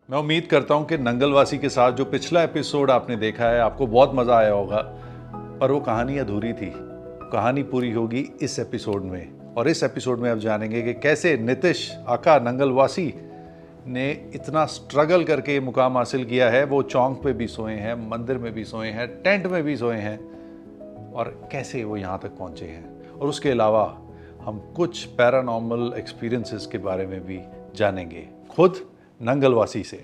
मैं उम्मीद करता हूं कि नंगलवासी के साथ जो पिछला एपिसोड आपने देखा है आपको बहुत मज़ा आया होगा, पर वो कहानी अधूरी थी। कहानी पूरी होगी इस एपिसोड में, और इस एपिसोड में आप जानेंगे कि कैसे नितिश आका नंगलवासी ने इतना स्ट्रगल करके ये मुकाम हासिल किया है। वो चौंक पे भी सोए हैं, मंदिर में भी सोए हैं, टेंट में भी सोए हैं, और कैसे वो यहाँ तक पहुँचे हैं। और उसके अलावा हम कुछ पैरानॉर्मल एक्सपीरियंसेस के बारे में भी जानेंगे खुद नंगलवासी से।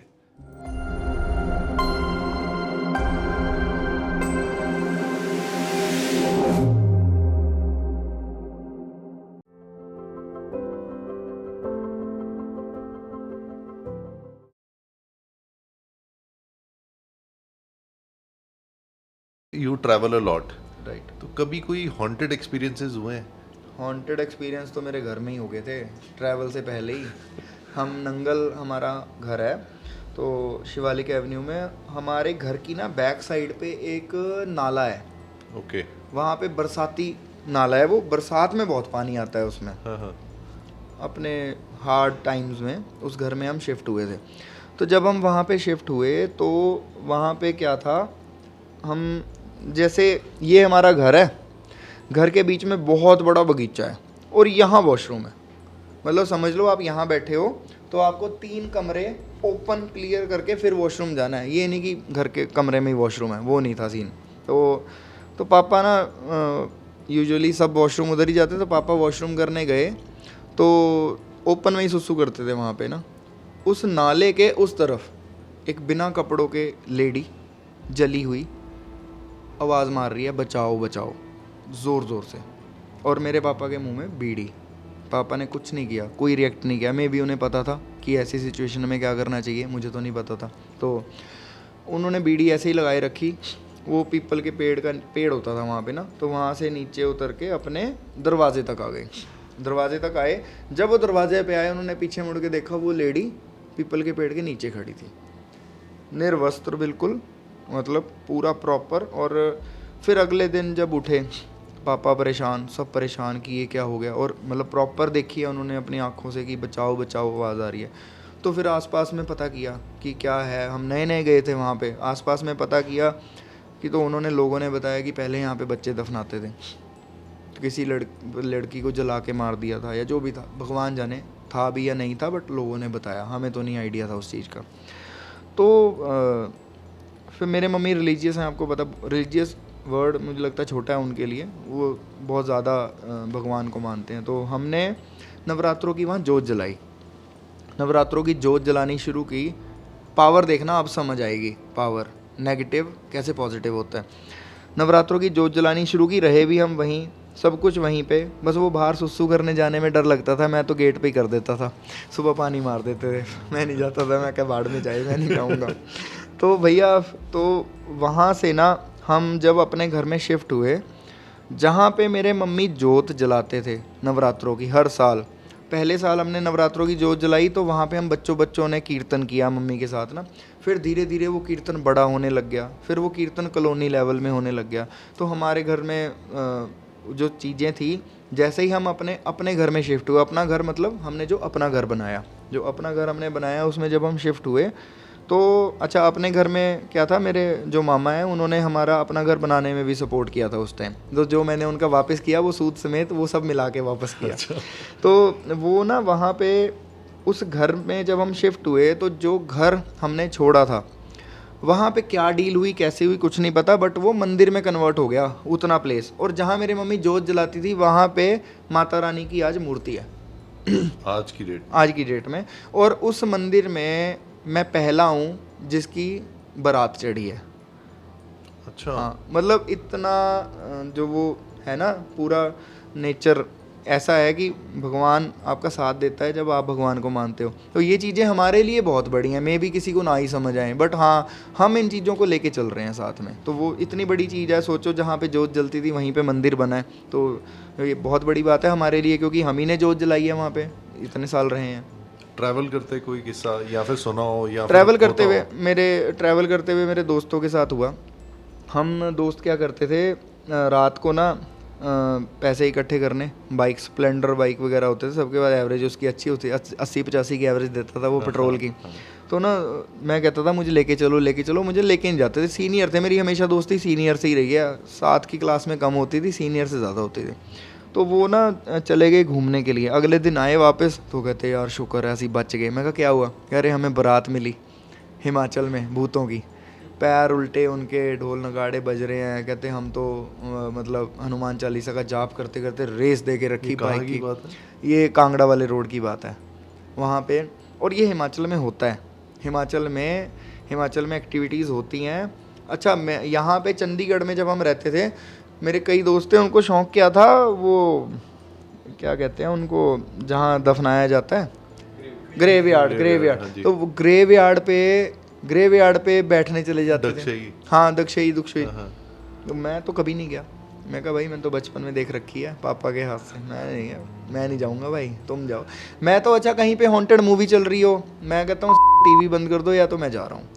You travel a lot, right. तो कभी कोई हॉन्टेड एक्सपीरियंसेस हुए हैं? हॉन्टेड एक्सपीरियंस तो मेरे घर में ही हो गए थे, ट्रैवल से पहले ही। हम नंगल हमारा घर है, तो शिवालिक एवेन्यू में हमारे घर की ना बैक साइड पे एक नाला है। ओके। वहाँ पे बरसाती नाला है, वो बरसात में बहुत पानी आता है उसमें। हाँ हाँ। अपने हार्ड टाइम्स में उस घर में हम शिफ्ट हुए थे। तो जब हम वहाँ पे शिफ्ट हुए तो वहाँ पे क्या था, हम जैसे ये हमारा घर है, घर के बीच में बहुत बड़ा बगीचा है और यहाँ वॉशरूम है। मतलब समझ लो आप यहाँ बैठे हो तो आपको 3 कमरे ओपन क्लियर करके फिर वॉशरूम जाना है। ये नहीं कि घर के कमरे में ही वॉशरूम है, वो नहीं था सीन। तो पापा ना यूजुअली सब वॉशरूम उधर ही जाते, तो पापा वॉशरूम करने गए तो ओपन में ही सुसु करते थे वहाँ पे ना। उस नाले के उस तरफ एक बिना कपड़ों के लेडी जली हुई आवाज़ मार रही है, बचाओ बचाओ, ज़ोर ज़ोर से। और मेरे पापा के मुंह में बीड़ी। पापा ने कुछ नहीं किया, कोई रिएक्ट नहीं किया। मे भी उन्हें पता था कि ऐसी सिचुएशन में क्या करना चाहिए, मुझे तो नहीं पता था। तो उन्होंने बीड़ी ऐसे ही लगाए रखी। वो पीपल के पेड़ होता था वहाँ पे ना, तो वहाँ से नीचे उतर के अपने दरवाजे तक आ गए। दरवाजे तक आए, जब वो दरवाजे पे आए उन्होंने पीछे मुड़ के देखा, वो लेडी पीपल के पेड़ के नीचे खड़ी थी, निर्वस्त्र बिल्कुल, मतलब पूरा प्रॉपर। और फिर अगले दिन जब उठे पापा परेशान, सब परेशान कि ये क्या हो गया। और मतलब प्रॉपर देखी है उन्होंने अपनी आंखों से कि बचाओ बचाओ आवाज़ आ रही है। तो फिर आसपास में पता किया कि क्या है। हम नए नए गए थे वहाँ पे, आसपास में पता किया कि तो उन्होंने लोगों ने बताया कि पहले यहाँ पे बच्चे दफनाते थे, किसी लड़की को जला के मार दिया था या जो भी था, भगवान जाने था भी या नहीं था, बट लोगों ने बताया, हमें तो नहीं आइडिया था उस चीज़ का। तो फिर मेरे मम्मी रिलीजियस हैं, आपको पता, रिलीजियस वर्ड मुझे लगता है छोटा है उनके लिए, वो बहुत ज़्यादा भगवान को मानते हैं। तो हमने नवरात्रों की वहाँ जोत जलाई, नवरात्रों की जोत जलानी शुरू की। पावर देखना, अब समझ आएगी पावर, नेगेटिव कैसे पॉजिटिव होता है। नवरात्रों की जोत जलानी शुरू की, रहे भी हम वहीं, सब कुछ वहीं पे। बस वो बाहर सुसु करने जाने में डर लगता था, मैं तो गेट पे ही कर देता था, सुबह पानी मार देते थे, मैं नहीं जाता था, मैं क्या बाढ़ में जाए, मैं नहीं जाऊँगा। तो भैया, तो वहाँ से ना हम जब अपने घर में शिफ्ट हुए, जहाँ पे मेरे मम्मी जोत जलाते थे नवरात्रों की हर साल, पहले साल हमने नवरात्रों की जोत जलाई तो वहाँ पे हम बच्चों ने कीर्तन किया मम्मी के साथ ना। फिर धीरे धीरे वो कीर्तन बड़ा होने लग गया, फिर वो कीर्तन कॉलोनी लेवल में होने लग गया। तो हमारे घर में जो चीज़ें थी, जैसे ही हम अपने घर में शिफ्ट हुए, अपना घर मतलब हमने जो अपना घर बनाया, जो अपना घर हमने बनाया उसमें जब हम शिफ्ट हुए तो अच्छा, अपने घर में क्या था, मेरे जो मामा हैं उन्होंने हमारा अपना घर बनाने में भी सपोर्ट किया था उस टाइम। तो जो मैंने उनका वापस किया वो सूद समेत वो सब मिला के वापस किया। तो वो ना वहाँ पे उस घर में जब हम शिफ्ट हुए तो जो घर हमने छोड़ा था वहाँ पे क्या डील हुई कैसे हुई कुछ नहीं पता, बट वो मंदिर में कन्वर्ट हो गया उतना प्लेस। और जहाँ मेरी मम्मी जोत जलाती थी वहाँ पे माता रानी की आज मूर्ति है आज की डेट में। और उस मंदिर में मैं पहला हूँ जिसकी बारात चढ़ी है। अच्छा। हाँ, मतलब इतना जो वो है ना, पूरा नेचर ऐसा है कि भगवान आपका साथ देता है जब आप भगवान को मानते हो। तो ये चीज़ें हमारे लिए बहुत बड़ी हैं, मे भी किसी को ना ही समझ आए, बट हाँ हम इन चीज़ों को लेके चल रहे हैं साथ में। तो वो इतनी बड़ी चीज़ है, सोचो जहाँ पे जोत जलती थी वहीं पे मंदिर बना है, तो ये बहुत बड़ी बात है हमारे लिए, क्योंकि हम ही ने जोत जलाई है वहाँ पे, इतने साल रहे हैं। ट्रैवल करते कोई किस्सा या फिर सुना हो या ट्रैवल करते हुए मेरे दोस्तों के साथ हुआ। हम दोस्त क्या करते थे, रात को ना पैसे इकट्ठे करने, बाइक स्प्लेंडर बाइक वगैरह होते थे सबके पास, एवरेज उसकी अच्छी होती, 80-85 की एवरेज देता था वो पेट्रोल की। तो ना मैं कहता था मुझे लेके चलो, मुझे लेके नहीं जाते थे। सीनियर थे, मेरी हमेशा दोस्ती सीनियर से ही रही है, साथ की क्लास में कम होती थी, सीनियर से ज़्यादा होती थी। तो वो ना चले गए घूमने के लिए, अगले दिन आए वापस तो कहते यार शुक्र है ऐसे ही बच गए। मैं कहा क्या हुआ? कह रहे हमें बारात मिली हिमाचल में भूतों की, पैर उल्टे उनके, ढोल नगाड़े बज रहे हैं। कहते हम तो मतलब हनुमान चालीसा का जाप करते करते रेस दे के रखी बाइक की। बात है? ये कांगड़ा वाले रोड की बात है वहाँ पे, और ये हिमाचल में होता है। हिमाचल में एक्टिविटीज़ होती हैं। अच्छा, मैं यहाँ पे चंडीगढ़ में जब हम रहते थे, मेरे कई दोस्त थे, उनको शौक़ क्या था, वो क्या कहते हैं उनको जहाँ दफनाया जाता है, ग्रेवयार्ड। हाँ जी। तो वो ग्रेवयार्ड पे बैठने चले जाते थे। हाँ, दक्षई। तो मैं तो कभी नहीं गया। मैं कहा भाई मैं तो बचपन में देख रखी है पापा के हाथ से, मैं नहीं जाऊँगा भाई, तुम जाओ। मैं तो अच्छा कहीं पे हॉन्टेड मूवी चल रही हो, मैं कहता हूँ टीवी बंद कर दो या तो मैं जा रहा हूँ।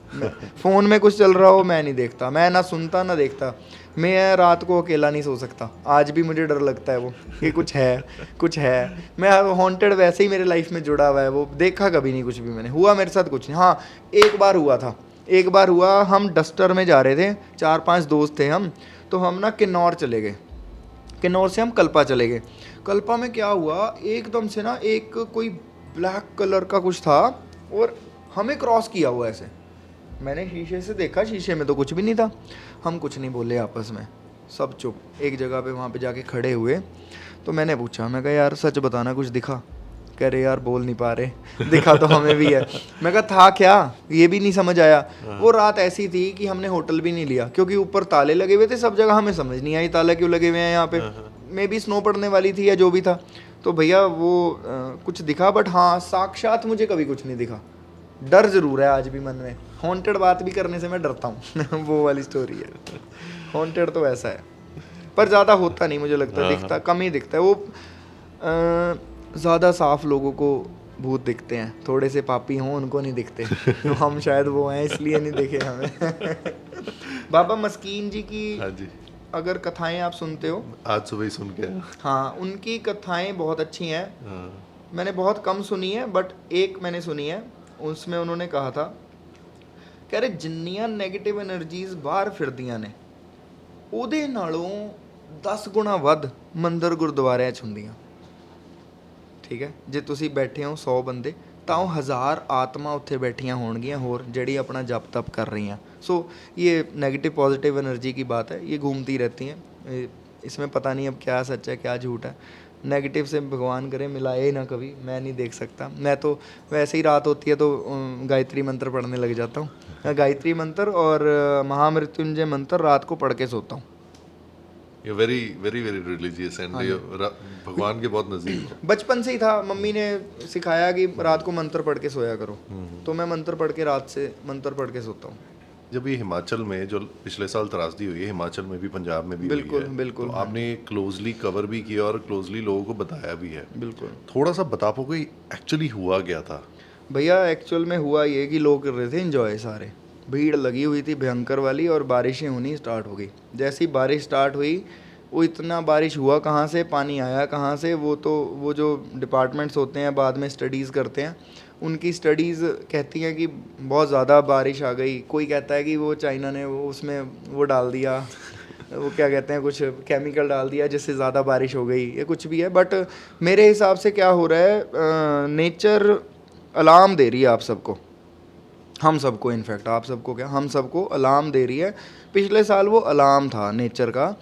फ़ोन में कुछ चल रहा हो मैं नहीं देखता, मैं ना सुनता ना देखता। मैं रात को अकेला नहीं सो सकता, आज भी मुझे डर लगता है वो कि कुछ है। मैं हॉन्टेड वैसे ही मेरे लाइफ में जुड़ा हुआ है, वो देखा कभी नहीं कुछ भी मैंने, हुआ मेरे साथ कुछ नहीं। हाँ, एक बार हुआ, हम डस्टर में जा रहे थे, 4-5 दोस्त थे हम, तो हम ना किन्नौर चले गए, किन्नौर से हम कल्पा चले गए। कल्पा में क्या हुआ, एकदम से ना एक कोई ब्लैक कलर का कुछ था और हमें क्रॉस किया हुआ ऐसे। मैंने शीशे से देखा, शीशे में तो कुछ भी नहीं था। हम कुछ नहीं बोले आपस में, सब चुप। एक जगह पे वहाँ पे जाके खड़े हुए, तो मैंने पूछा, मैं कहा यार सच बताना कुछ दिखा? कह रहे यार बोल नहीं पा रहे, दिखा तो हमें भी है। मैं कहा था क्या, ये भी नहीं समझ आया। वो रात ऐसी थी कि हमने होटल भी नहीं लिया, क्योंकि ऊपर ताले लगे हुए थे सब जगह, हमें समझ नहीं आई ताला क्यों लगे हुए हैं यहाँ पे। मे भी स्नो पड़ने वाली थी या जो भी था। तो भैया वो कुछ दिखा, बट हाँ साक्षात मुझे कभी कुछ नहीं दिखा। डर जरूर है आज भी मन में, हॉन्टेड बात भी करने से मैं डरता हूँ। वो वाली स्टोरी है, हॉन्टेड तो ऐसा है, पर ज़्यादा होता नहीं मुझे लगता, दिखता कम ही दिखता है। वो ज़्यादा साफ लोगों को भूत दिखते हैं, थोड़े से पापी हों उनको नहीं दिखते। तो हम शायद वो हैं इसलिए नहीं दिखे हमें। बाबा मस्कीन जी की हाँ जी, अगर कथाएं आप सुनते हो, आज सुबह ही सुन के। हाँ, उनकी कथाएं बहुत अच्छी हैं। हाँ, मैंने बहुत कम सुनी है, बट एक मैंने सुनी है, उसमें उन्होंने कहा था, कह रहे जिन्नियां नेगेटिव एनर्जीज बाहर फिरदियां ने ਉਹਦੇ ਨਾਲੋਂ 10 ਗੁਣਾ ਵੱਧ ਮੰਦਰ ਗੁਰਦੁਆਰਿਆਂ 'ਚ ਹੁੰਦੀਆਂ। ਠੀਕ ਹੈ, ਜੇ ਤੁਸੀਂ ਬੈਠੇ ਹੋ 100 ਬੰਦੇ ਤਾਂ ਉਹ 1000 ਆਤਮਾ ਉੱਥੇ ਬੈਠੀਆਂ ਹੋਣਗੀਆਂ ਹੋਰ, ਜਿਹੜੀ ਆਪਣਾ ਜਪ ਤਪ कर रही हैं। सो ये नेगेटिव पॉजिटिव एनर्जी की बात है, ये घूमती रहती हैं। इसमें पता नहीं अब क्या सच है क्या झूठ है। नेगेटिव से भगवान करे मिलाए ही ना कभी, मैं नहीं देख सकता। मैं तो वैसे ही रात होती है तो गायत्री मंत्र पढ़ने लग जाता हूँ। गायत्री मंत्र और महामृत्युंजय मंत्र रात को पढ़ के सोता हूँ। ये very very very religious and भगवान के बहुत नजदीक हो। बचपन से ही था, मम्मी ने सिखाया कि रात को मंत्र पढ़ के सोया करो, तो मैं मंत्र पढ़ के रात से मंत्र पढ़ के सोता हूँ। जब ये हिमाचल में जो पिछले साल त्रासदी हुई है, हिमाचल में भी पंजाब में भी बिल्कुल हुई है, बिल्कुल, तो आपने क्लोजली कवर भी किया और क्लोजली लोगों को बताया भी है। बिल्कुल। थोड़ा सा बता पाओ कि एक्चुअली हुआ क्या था? भैया एक्चुअल में हुआ ये कि लोग कर रहे थे एंजॉय, सारे भीड़ लगी हुई थी भयंकर वाली, और बारिशें होनी स्टार्ट हो गई। जैसी बारिश स्टार्ट हुई, वो इतना बारिश हुआ कहाँ से, पानी आया कहाँ से, वो जो डिपार्टमेंट्स होते हैं बाद में स्टडीज़ करते हैं, उनकी स्टडीज़ कहती हैं कि बहुत ज़्यादा बारिश आ गई। कोई कहता है कि वो चाइना ने वो उसमें वो डाल दिया, वो क्या कहते हैं, कुछ केमिकल डाल दिया जिससे ज़्यादा बारिश हो गई, या कुछ भी है। बट मेरे हिसाब से क्या हो रहा है, नेचर अलार्म दे रही है आप सबको, हम सबको, इनफैक्ट आप सबको क्या, हम सबको अलार्म दे रही है। पिछले साल वो अलार्म था नेचर का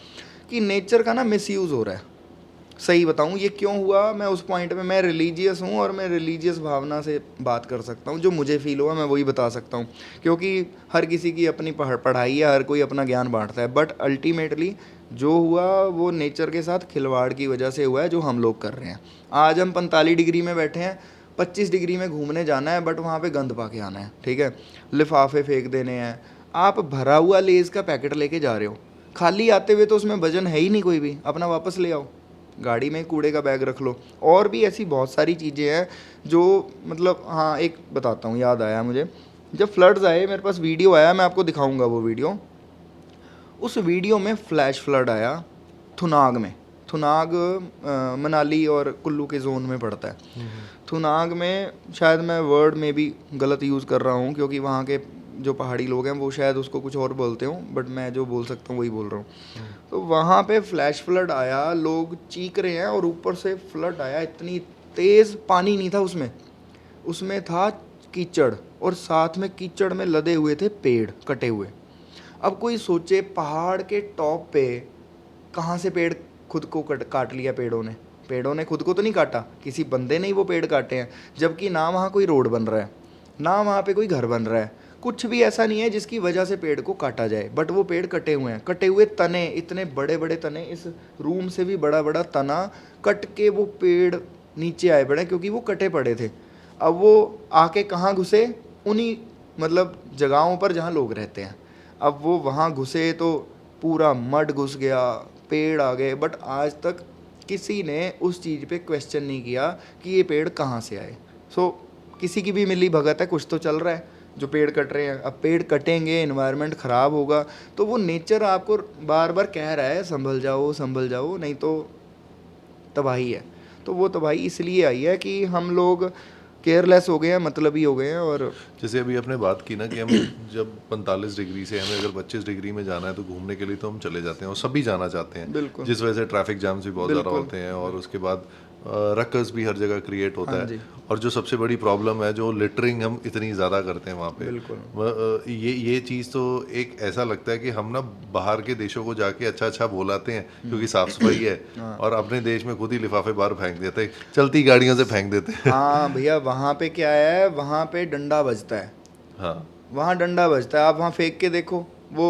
कि नेचर का ना मिसयूज़ हो रहा है। सही बताऊँ ये क्यों हुआ, मैं उस पॉइंट पे, मैं रिलीजियस हूँ और मैं रिलीजियस भावना से बात कर सकता हूँ। जो मुझे फील हुआ मैं वही बता सकता हूँ, क्योंकि हर किसी की अपनी पढ़ाई है, हर कोई अपना ज्ञान बांटता है। बट अल्टीमेटली जो हुआ वो नेचर के साथ खिलवाड़ की वजह से हुआ है, जो हम लोग कर रहे हैं। आज हम 45 डिग्री में बैठे हैं, 25 डिग्री में घूमने जाना है, बट वहाँ पे गंद पा के आना है। ठीक है, लिफाफे फेंक देने हैं। आप भरा हुआ लेज़ का पैकेट लेके जा रहे हो, खाली आते हुए तो उसमें वजन है ही नहीं कोई भी, अपना वापस ले आओ, गाड़ी में कूड़े का बैग रख लो। और भी ऐसी बहुत सारी चीज़ें हैं जो मतलब, हाँ एक बताता हूँ, याद आया मुझे, जब फ्लड्स आए मेरे पास वीडियो आया, मैं आपको दिखाऊंगा वो वीडियो। उस वीडियो में फ्लैश फ्लड आया थुनाग में। थुनाग मनाली और कुल्लू के जोन में पड़ता है। थुनाग में, शायद मैं वर्ड में भी गलत यूज़ कर रहा हूँ क्योंकि वहाँ के जो पहाड़ी लोग हैं वो शायद उसको कुछ और बोलते हो, बट मैं जो बोल सकता हूँ वही बोल रहा हूँ। तो वहाँ पे फ्लैश फ्लड आया, लोग चीख रहे हैं और ऊपर से फ्लड आया, इतनी तेज़, पानी नहीं था उसमें, उसमें था कीचड़, और साथ में कीचड़ में लदे हुए थे पेड़ कटे हुए। अब कोई सोचे पहाड़ के टॉप पे कहाँ से पेड़ खुद को काट लिया पेड़ों ने खुद को तो नहीं काटा, किसी बंदे ने ही वो पेड़ काटे हैं। जबकि ना वहाँ कोई रोड बन रहा है, ना वहाँ पे कोई घर बन रहा है, कुछ भी ऐसा नहीं है जिसकी वजह से पेड़ को काटा जाए, बट वो पेड़ कटे हुए हैं। कटे हुए तने, इतने बड़े बड़े तने, इस रूम से भी बड़ा बड़ा तना कट के वो पेड़ नीचे आए पड़े क्योंकि वो कटे पड़े थे। अब वो आके कहाँ घुसे, उन्हीं मतलब जगहों पर जहाँ लोग रहते हैं। अब वो वहाँ घुसे तो पूरा मड घुस गया, पेड़ आ गए, बट आज तक किसी ने उस चीज़ पे क्वेश्चन नहीं किया कि ये पेड़ कहाँ से आए। सो किसी की भी मिली भगत है, कुछ तो चल रहा है जो पेड़ कट रहे हैं। अब पेड़ कटेंगे, एनवायरनमेंट ख़राब होगा, तो वो नेचर आपको बार बार कह रहा है संभल जाओ, नहीं तो तबाही है। तो वो तबाही इसलिए आई है कि हम लोग केयरलेस हो गए हैं, मतलबी हो गए हैं। और जैसे अभी आपने बात की ना कि हम जब 45 डिग्री से हमें अगर 25 डिग्री में जाना है तो घूमने के लिए तो हम चले जाते हैं, और सभी जाना चाहते हैं, बिल्कुल। जिस वजह से ट्रैफिक जाम्स भी बहुत ज़्यादा होते हैं, और उसके बाद रक्कस भी हर जगह क्रिएट होता है। और जो सबसे बड़ी प्रॉब्लम है, जो लिटरिंग हम इतनी ज़्यादा करते हैं वहाँ पे, बिल्कुल। ये चीज़ तो एक ऐसा लगता है कि हम ना बाहर के देशों को जाके अच्छा बोलाते हैं क्योंकि साफ सफाई है, और अपने देश में खुद ही लिफाफे बाहर फेंक देते हैं, चलती गाड़ियों से फेंक देते हैं। हाँ भैया, वहाँ पे क्या है, वहाँ पे डंडा बजता है। हाँ, वहाँ डंडा बजता है, आप वहाँ फेंक के देखो, वो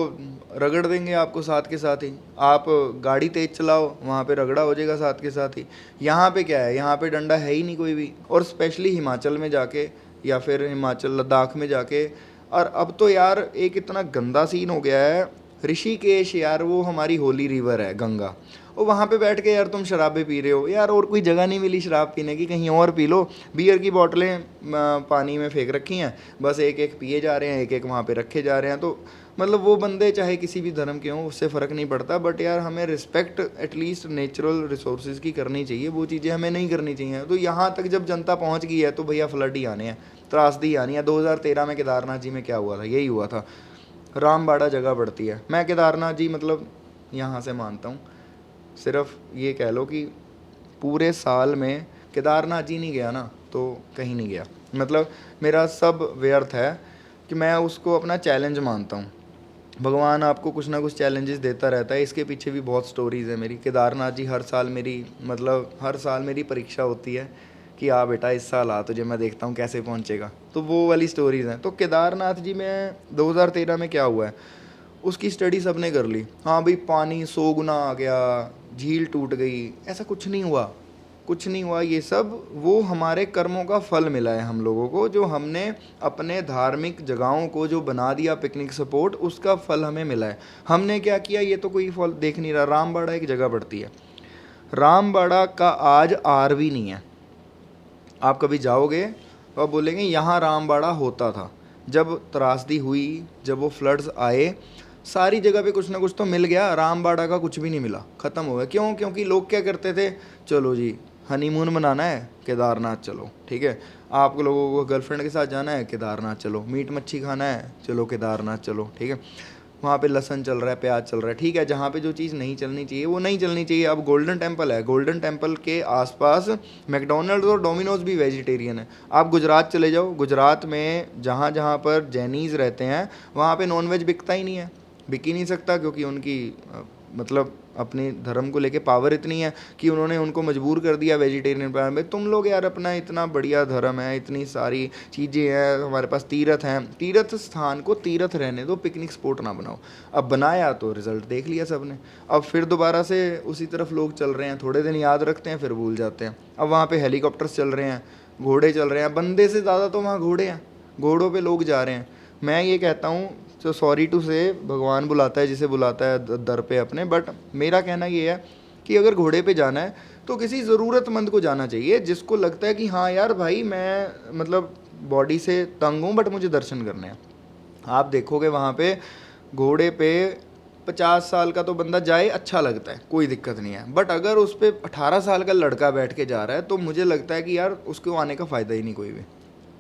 रगड़ देंगे आपको साथ के साथ ही। आप गाड़ी तेज चलाओ, वहाँ पे रगड़ा हो जाएगा साथ के साथ ही। यहाँ पे क्या है, यहाँ पे डंडा है ही नहीं कोई भी। और स्पेशली हिमाचल में जाके, या फिर हिमाचल लद्दाख में जाके, और अब तो यार एक इतना गंदा सीन हो गया है, ऋषिकेश यार, वो हमारी होली रिवर है गंगा, और वहाँ पे बैठ के यार तुम शराबें पी रहे हो यार, और कोई जगह नहीं मिली शराब पीने की, कहीं और पी लो। बियर की बोतलें पानी में फेंक रखी हैं, बस एक एक पिए जा रहे हैं, एक एक वहाँ पे रखे जा रहे हैं। तो मतलब वो बंदे चाहे किसी भी धर्म के हों, उससे फ़र्क नहीं पड़ता, बट यार हमें रिस्पेक्ट एटलीस्ट नेचुरल रिसोर्सेज की करनी चाहिए, वो चीज़ें हमें नहीं करनी चाहिए। तो यहाँ तक जब जनता पहुँच गई है तो भैया फ्लड ही आने हैं, त्रासदी आनी है। 2013 में केदारनाथ जी में क्या हुआ था, यही हुआ था। रामबाड़ा जगह पड़ती है, मैं केदारनाथ जी मतलब यहाँ से मानता हूँ, सिर्फ ये कह लो कि पूरे साल में केदारनाथ जी नहीं गया ना तो कहीं नहीं गया। मतलब मेरा सब व्यर्थ है कि मैं उसको अपना चैलेंज मानता हूँ। भगवान आपको कुछ ना कुछ चैलेंजेस देता रहता है, इसके पीछे भी बहुत स्टोरीज़ है मेरी। केदारनाथ जी हर साल मेरी परीक्षा होती है कि आ बेटा इस साल आ, तुझे मैं देखता हूँ कैसे पहुँचेगा। तो वो वाली स्टोरीज़ हैं। तो केदारनाथ जी में 2013 में क्या हुआ है उसकी स्टडी सबने कर ली। हाँ भाई, पानी 100 गुना आ गया, झील टूट गई, ऐसा कुछ नहीं हुआ, कुछ नहीं हुआ। ये सब वो हमारे कर्मों का फल मिला है हम लोगों को, जो हमने अपने धार्मिक जगहों को जो बना दिया पिकनिक स्पॉट, उसका फल हमें मिला है। हमने क्या किया ये तो कोई फल देख नहीं रहा। रामबाड़ा एक जगह पड़ती है, रामबाड़ा का आज आर भी नहीं है। आप कभी जाओगे तो आप बोलेंगे यहाँ रामबाड़ा होता था। जब त्रासदी हुई, जब वो फ्लड्स आए, सारी जगह पे कुछ ना कुछ तो मिल गया, रामबाड़ा का कुछ भी नहीं मिला, ख़त्म हो गया। क्यों? क्योंकि लोग क्या करते थे, चलो जी हनीमून मनाना है केदारनाथ चलो, ठीक है, आप लोगों को गर्लफ्रेंड के साथ जाना है केदारनाथ चलो, मीट मच्छी खाना है चलो केदारनाथ चलो, ठीक है, वहाँ पे लहसन चल रहा है, प्याज चल रहा है, ठीक है। जहाँ पे जो चीज़ नहीं चलनी चाहिए वो नहीं चलनी चाहिए। अब गोल्डन टेम्पल है, गोल्डन टेम्पल के आसपास मैकडोनल्ड्स और डोमिनोज भी वेजिटेरियन है। आप गुजरात चले जाओ, गुजरात में जहाँ जहाँ पर जैनीज़ रहते हैं वहाँ पे नॉनवेज बिकता ही नहीं है, बिक ही नहीं सकता, क्योंकि उनकी मतलब अपने धर्म को लेके पावर इतनी है कि उन्होंने उनको मजबूर कर दिया वेजिटेरियन पर। में तुम लोग यार अपना इतना बढ़िया धर्म है, इतनी सारी चीज़ें हैं हमारे पास, तीर्थ हैं, तीर्थ स्थान को तीर्थ रहने दो, पिकनिक स्पॉट ना बनाओ। अब बनाया तो रिजल्ट देख लिया सबने, अब फिर दोबारा से उसी तरफ लोग चल रहे हैं, थोड़े दिन याद रखते हैं फिर भूल जाते हैं। अब वहाँ पर हेलीकॉप्टर्स चल रहे हैं, घोड़े चल रहे हैं, बंदे से ज़्यादा तो वहाँ घोड़े हैं, घोड़ों पर लोग जा रहे हैं। मैं ये कहता हूँ, तो सॉरी टू से, भगवान बुलाता है जिसे बुलाता है दर पे अपने, बट मेरा कहना ये है कि अगर घोड़े पे जाना है तो किसी ज़रूरतमंद को जाना चाहिए, जिसको लगता है कि हाँ यार भाई मैं मतलब बॉडी से तंग हूँ बट मुझे दर्शन करने हैं। आप देखोगे वहाँ पे घोड़े पे 50 साल का तो बंदा जाए, अच्छा लगता है, कोई दिक्कत नहीं है। बट अगर उस पर 18 साल का लड़का बैठ के जा रहा है तो मुझे लगता है कि यार उसको आने का फ़ायदा ही नहीं कोई भी।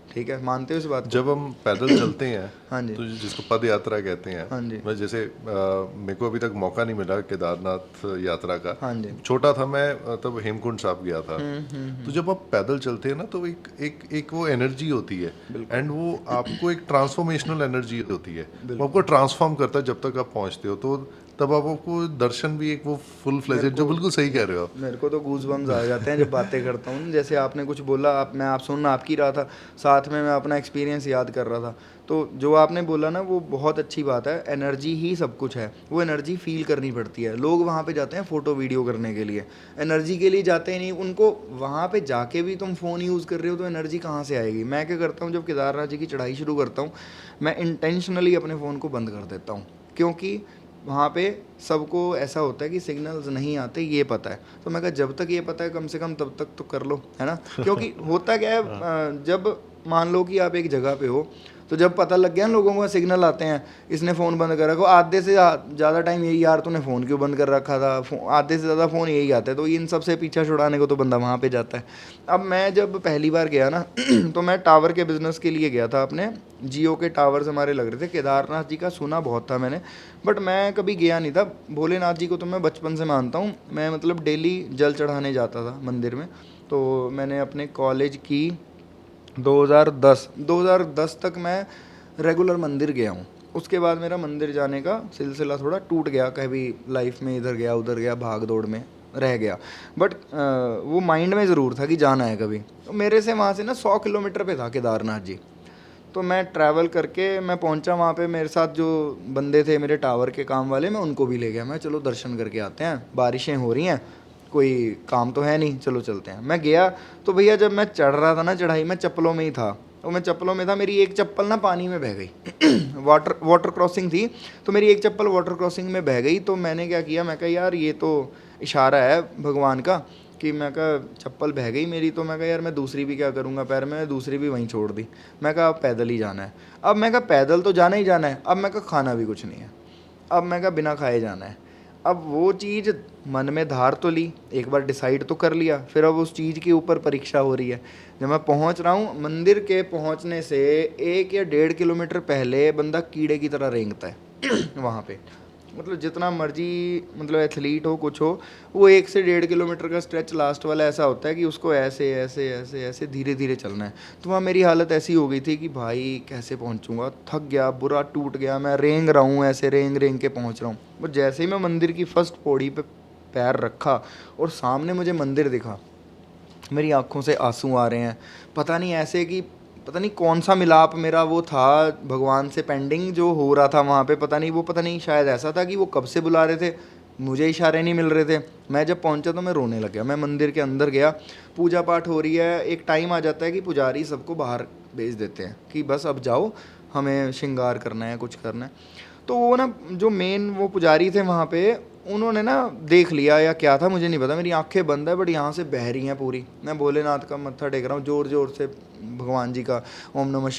ठीक है, मानते हो इस बात को? जब हम पैदल चलते हैं हाँ जी। तो जिसको पद यात्रा कहते हैं, हाँ जी। मैं जैसे मेरे को अभी तक मौका नहीं मिला केदारनाथ यात्रा का। हाँ जी। छोटा था मैं तब हेमकुंड साहब गया था। तो जब आप पैदल चलते हैं ना तो एक वो एनर्जी होती है, एंड वो आपको एक ट्रांसफॉर्मेशनल एनर्जी होती है, वो आपको ट्रांसफॉर्म करता है जब तक आप पहुंचते हो। तो तब आपको दर्शन भी एक वो फुल फ्लेजेड, जो बिल्कुल सही कह रहे हो आप। मेरे को तो गूज़बम्स आ जाते हैं जब बातें करता हूँ। जैसे आपने कुछ बोला, मैं सुन आपकी रहा था, साथ में मैं अपना एक्सपीरियंस याद कर रहा था। तो जो आपने बोला ना वो बहुत अच्छी बात है। एनर्जी ही सब कुछ है, वो एनर्जी फील करनी पड़ती है। लोग वहाँ पे जाते हैं फ़ोटो वीडियो करने के लिए, एनर्जी के लिए जाते ही नहीं। उनको वहाँ पे जाके भी तुम फ़ोन यूज़ कर रहे हो तो एनर्जी कहाँ से आएगी? मैं क्या करता हूँ, जब केदारनाथ जी की चढ़ाई शुरू करता हूँ, मैं इंटेंशनली अपने फ़ोन को बंद कर देता हूँ, क्योंकि वहाँ पे सबको ऐसा होता है कि सिग्नल्स नहीं आते, ये पता है। तो मैं कहा जब तक ये पता है कम से कम तब तक तो कर लो, है ना? क्योंकि होता क्या है, जब मान लो कि आप एक जगह पे हो, तो जब पता लग गया ना लोगों को, सिग्नल आते हैं, इसने फ़ोन बंद कर रखा, आधे से ज़्यादा टाइम यही, यार तूने फ़ोन क्यों बंद कर रखा था, आधे से ज़्यादा फ़ोन यही आता है। तो इन सब से पीछा छुड़ाने को तो बंदा वहाँ पे जाता है। अब मैं जब पहली बार गया ना तो मैं टावर के बिज़नेस के लिए गया था। अपने जियो के टावर्स हमारे लग रहे थे। केदारनाथ जी का सुना बहुत था मैंने, बट मैं कभी गया नहीं था। भोलेनाथ जी को तो मैं बचपन से मानता हूँ। मैं मतलब डेली जल चढ़ाने जाता था मंदिर में। तो मैंने अपने कॉलेज की 2010 तक मैं रेगुलर मंदिर गया हूँ। उसके बाद मेरा मंदिर जाने का सिलसिला थोड़ा टूट गया, कभी लाइफ में इधर गया उधर गया, भाग दौड़ में रह गया। बट वो माइंड में ज़रूर था कि जाना है कभी। तो मेरे से वहाँ से ना 100 किलोमीटर पे था केदारनाथ जी। तो मैं ट्रैवल करके मैं पहुंचा वहाँ पे। मेरे साथ जो बंदे थे मेरे टावर के काम वाले, मैं उनको भी ले गया। मैं चलो दर्शन करके आते हैं, बारिशें हो रही हैं, कोई काम तो है नहीं, चलो चलते हैं। मैं गया तो भैया जब मैं चढ़ रहा था ना चढ़ाई, मैं चप्पलों में ही था। तो मैं चप्पलों में था, मेरी एक चप्पल ना पानी में बह गई वाटर क्रॉसिंग थी, तो मेरी एक चप्पल वाटर क्रॉसिंग में बह गई। तो मैंने क्या किया, मैं कहा यार ये तो इशारा है भगवान का, कि मैं कहा चप्पल बह गई मेरी। तो मैं कहा यार मैं दूसरी भी क्या करूँगा पैर में, दूसरी भी वहीं छोड़ दी। मैं कहा अब पैदल ही जाना है। अब मैं कहा पैदल तो जाना ही जाना है। अब मैं कहा खाना भी कुछ नहीं है, अब मैं कहा बिना खाए जाना है। अब वो चीज़ मन में धार तो ली, एक बार डिसाइड तो कर लिया, फिर अब उस चीज़ के ऊपर परीक्षा हो रही है। जब मैं पहुंच रहा हूँ, मंदिर के पहुंचने से 1 या 1.5 किलोमीटर पहले बंदा कीड़े की तरह रेंगता है वहाँ पे। मतलब जितना मर्जी मतलब एथलीट हो कुछ हो, वो 1 से 1.5 किलोमीटर का स्ट्रेच लास्ट वाला ऐसा होता है कि उसको ऐसे ऐसे ऐसे ऐसे धीरे धीरे चलना है। तो वहाँ मेरी हालत ऐसी हो गई थी कि भाई कैसे पहुँचूँगा, थक गया, बुरा टूट गया, मैं रेंग रहा हूँ, ऐसे रेंग रेंग के पहुँच रहा हूँ। बट जैसे ही मैं मंदिर की फर्स्ट पौड़ी पे पैर रखा और सामने मुझे मंदिर दिखा, मेरी आंखों से आंसू आ रहे हैं। पता नहीं ऐसे कि पता नहीं कौन सा मिलाप मेरा वो था भगवान से पेंडिंग जो हो रहा था वहाँ पे। पता नहीं शायद ऐसा था कि वो कब से बुला रहे थे, मुझे इशारे नहीं मिल रहे थे। मैं जब पहुँचा तो मैं रोने लग गया। मैं मंदिर के अंदर गया, पूजा पाठ हो रही है। एक टाइम आ जाता है कि पुजारी सबको बाहर भेज देते हैं कि बस अब जाओ, हमें श्रृंगार करना है, कुछ करना है। तो वो ना जो मेन वो पुजारी थे वहाँ पे, उन्होंने ना देख लिया या क्या था मुझे नहीं पता, मेरी आंखें बंद है बट यहाँ से बह रही हैं पूरी। मैं भोलेनाथ का मत्था टेक रहा हूँ, ज़ोर ज़ोर से भगवान जी का ओम नमः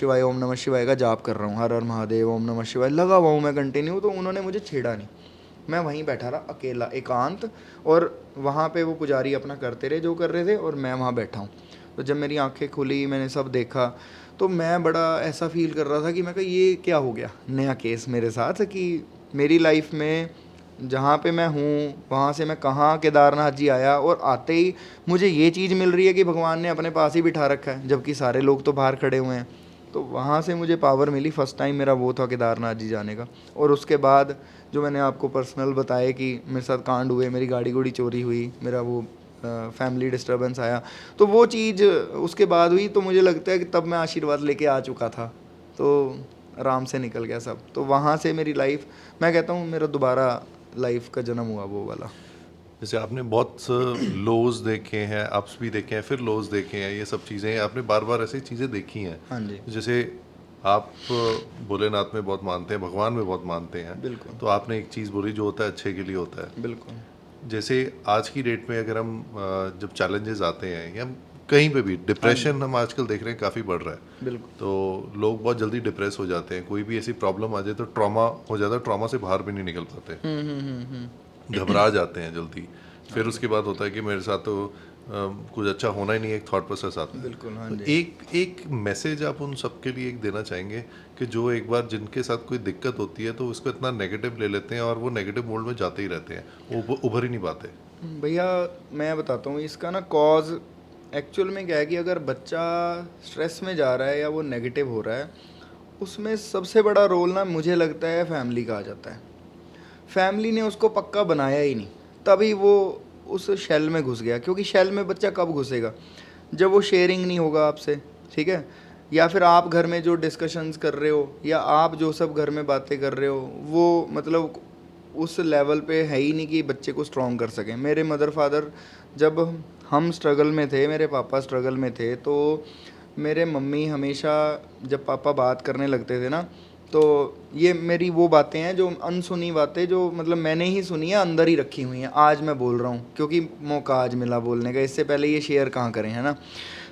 शिवाय का जाप कर रहा हूँ, हर हर महादेव ओम नमः शिवाय लगा हुआ हूँ मैं कंटिन्यू। तो उन्होंने मुझे छेड़ा नहीं, मैं वहीं बैठा रहा अकेला एकांत, और वहाँ पे वो पुजारी अपना करते रहे जो कर रहे थे और मैं वहाँ बैठा हूँ। तो जब मेरी आंखें खुली, मैंने सब देखा, तो मैं बड़ा ऐसा फील कर रहा था कि मैं कहा ये क्या हो गया, नया केस मेरे साथ, कि मेरी लाइफ में जहाँ पे मैं हूँ वहाँ से मैं कहाँ केदारनाथ जी आया, और आते ही मुझे ये चीज़ मिल रही है कि भगवान ने अपने पास ही बिठा रखा है, जबकि सारे लोग तो बाहर खड़े हुए हैं। तो वहाँ से मुझे पावर मिली। फर्स्ट टाइम मेरा वो था केदारनाथ जी जाने का। और उसके बाद जो मैंने आपको पर्सनल बताया कि मेरे साथ कांड हुए, मेरी गाड़ी गुड़ी चोरी हुई, मेरा वो फैमिली डिस्टर्बेंस आया, तो वो चीज़ उसके बाद हुई। तो मुझे लगता है कि तब मैं आशीर्वाद लेके आ चुका था, तो आराम से निकल गया सब। तो वहाँ से मेरी लाइफ, मैं कहता हूँ मेरा दोबारा लाइफ का जन्म हुआ वो वाला। जैसे आपने बहुत लोज देखे हैं, अप्स भी देखे हैं, फिर लोज देखे हैं, ये सब चीज़ें आपने बार बार ऐसी चीज़ें देखी हैं। हाँ जी, जैसे आप भोलेनाथ में बहुत मानते हैं, भगवान में बहुत मानते हैं, बिल्कुल तो आपने एक चीज़ बोली जो होता है अच्छे के लिए होता है। बिल्कुल। जैसे आज की डेट में अगर हम जब चैलेंजेस आते हैं या कहीं पे भी डिप्रेशन हम आजकल देख रहे हैं काफ़ी बढ़ रहा है। बिल्कुल। तो लोग बहुत जल्दी डिप्रेस हो जाते हैं, कोई भी ऐसी प्रॉब्लम आ जाए तो ट्रॉमा हो जाता है, ट्रॉमा से बाहर भी नहीं निकल पाते, घबरा जाते हैं जल्दी। फिर उसके बाद होता है कि मेरे साथ तो कुछ अच्छा होना ही नहीं है, एक थॉट प्रोसेस आता है। बिल्कुल, हाँ तो जी। एक मैसेज आप उन सबके लिए एक देना चाहेंगे कि जो एक बार जिनके साथ कोई दिक्कत होती है तो उसको इतना नेगेटिव ले लेते हैं और वो नेगेटिव मोड में जाते ही रहते हैं, वो उभर ही नहीं पाते। भैया मैं बताता हूँ इसका ना कॉज एक्चुअल में क्या है कि अगर बच्चा स्ट्रेस में जा रहा है या वो नेगेटिव हो रहा है, उसमें सबसे बड़ा रोल ना मुझे लगता है फैमिली का आ जाता है। फैमिली ने उसको पक्का बनाया ही नहीं, तभी वो उस शेल में घुस गया। क्योंकि शेल में बच्चा कब घुसेगा? जब वो शेयरिंग नहीं होगा आपसे, ठीक है? या फिर आप घर में जो डिस्कशंस कर रहे हो या आप जो सब घर में बातें कर रहे हो वो मतलब उस लेवल पे है ही नहीं कि बच्चे को स्ट्रॉन्ग कर सकें। मेरे मदर फादर जब हम स्ट्रगल में थे, मेरे पापा स्ट्रगल में थे, तो मेरे मम्मी हमेशा जब पापा बात करने लगते थे ना, तो ये मेरी वो बातें हैं जो अनसुनी बातें, जो मतलब मैंने ही सुनी है, अंदर ही रखी हुई हैं। आज मैं बोल रहा हूँ क्योंकि मौका आज मिला बोलने का, इससे पहले ये शेयर कहाँ करें, है ना?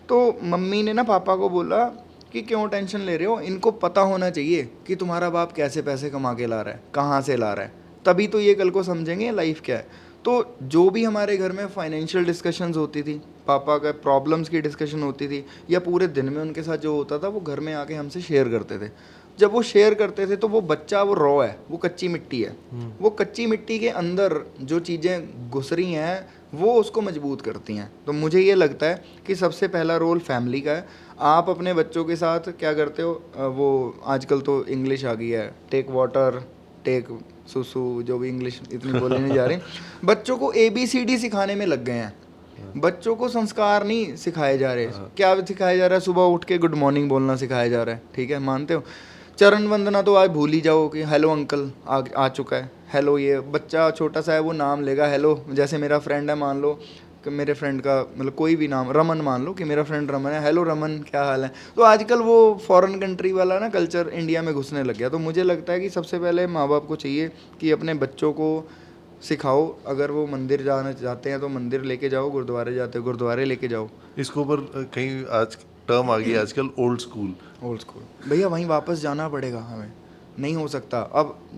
तो मम्मी ने ना पापा को बोला कि क्यों टेंशन ले रहे हो, इनको पता होना चाहिए कि तुम्हारा बाप कैसे पैसे कमा के ला रहा है, कहाँ से ला रहा है, तभी तो ये कल को समझेंगे लाइफ क्या है। तो जो भी हमारे घर में फाइनेंशियल डिस्कशंस होती थी, पापा का प्रॉब्लम्स की डिस्कशन होती थी, या पूरे दिन में उनके साथ जो होता था, वो घर में आके हमसे शेयर करते थे। जब वो शेयर करते थे तो वो बच्चा, वो रॉ है, वो कच्ची मिट्टी है, वो कच्ची मिट्टी के अंदर जो चीज़ें घुस रही हैं वो उसको मजबूत करती हैं। तो मुझे ये लगता है कि सबसे पहला रोल फैमिली का है। आप अपने बच्चों के साथ क्या करते हो, वो आजकल तो इंग्लिश आ गई है, टेक वाटर, टेक सुसु, जो भी इंग्लिश इतनी बोलने नहीं जा रही, बच्चों को ABCD सिखाने में लग गए हैं। बच्चों को संस्कार नहीं सिखाए जा रहे। क्या सिखाया जा रहा है? सुबह उठ के गुड मॉर्निंग बोलना सिखाया जा रहा है, ठीक है, मानते हो? चरण वंदना तो आज भूल ही जाओ कि हेलो अंकल आ चुका है, हेलो, ये बच्चा छोटा सा है वो नाम लेगा हेलो। जैसे मेरा फ्रेंड है, मान लो कि मेरे फ्रेंड का मतलब कोई भी नाम, रमन मान लो कि मेरा फ्रेंड रमन है, हेलो रमन क्या हाल है। तो आजकल वो फॉरेन कंट्री वाला ना कल्चर इंडिया में घुसने लग गया। तो मुझे लगता है कि सबसे पहले माँ बाप को चाहिए कि अपने बच्चों को सिखाओ। अगर वो मंदिर जाना चाहते हैं तो मंदिर लेके जाओ, गुरुद्वारे जाते हो गुरुद्वारे लेके जाओ। इसके ऊपर कहीं आज टर्म आ गई है आजकल, ओल्ड स्कूल। ओल्ड स्कूल भैया, वहीं वापस जाना पड़ेगा हमें, नहीं हो सकता।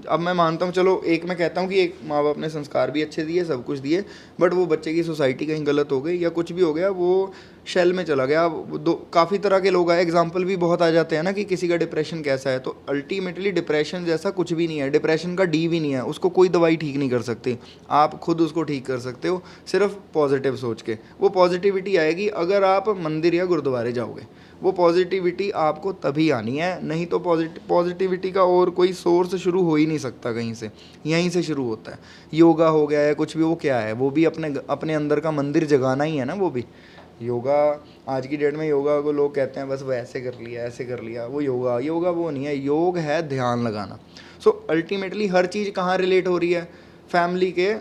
अब मैं मानता हूँ, चलो एक मैं कहता हूँ कि एक माँ बाप ने संस्कार भी अच्छे दिए, सब कुछ दिए, बट वो बच्चे की सोसाइटी कहीं गलत हो गई या कुछ भी हो गया, वो शेल में चला गया। अब काफ़ी तरह के लोग आए, एग्जाम्पल भी बहुत आ जाते हैं ना कि किसी का डिप्रेशन कैसा है। तो अल्टीमेटली डिप्रेशन जैसा कुछ भी नहीं है, डिप्रेशन का डी भी नहीं है, उसको कोई दवाई ठीक नहीं कर सकती। आप खुद उसको ठीक कर सकते हो सिर्फ पॉजिटिव सोच के। वो पॉजिटिविटी आएगी अगर आप मंदिर या गुरुद्वारे जाओगे। वो पॉजिटिविटी आपको तभी आनी है, नहीं तो पॉजिटिविटी का और कोई सोर्स शुरू हो ही नहीं सकता कहीं से, यहीं से शुरू होता है। योगा हो गया है, कुछ भी, वो क्या है, वो भी अपने अंदर का मंदिर जगाना ही है ना। वो भी योगा, आज की डेट में योगा को लोग कहते हैं बस वो ऐसे कर लिया, ऐसे कर लिया, वो योगा वो नहीं है। योग है ध्यान लगाना। सो अल्टीमेटली हर चीज़ कहाँ रिलेट हो रही है? फैमिली के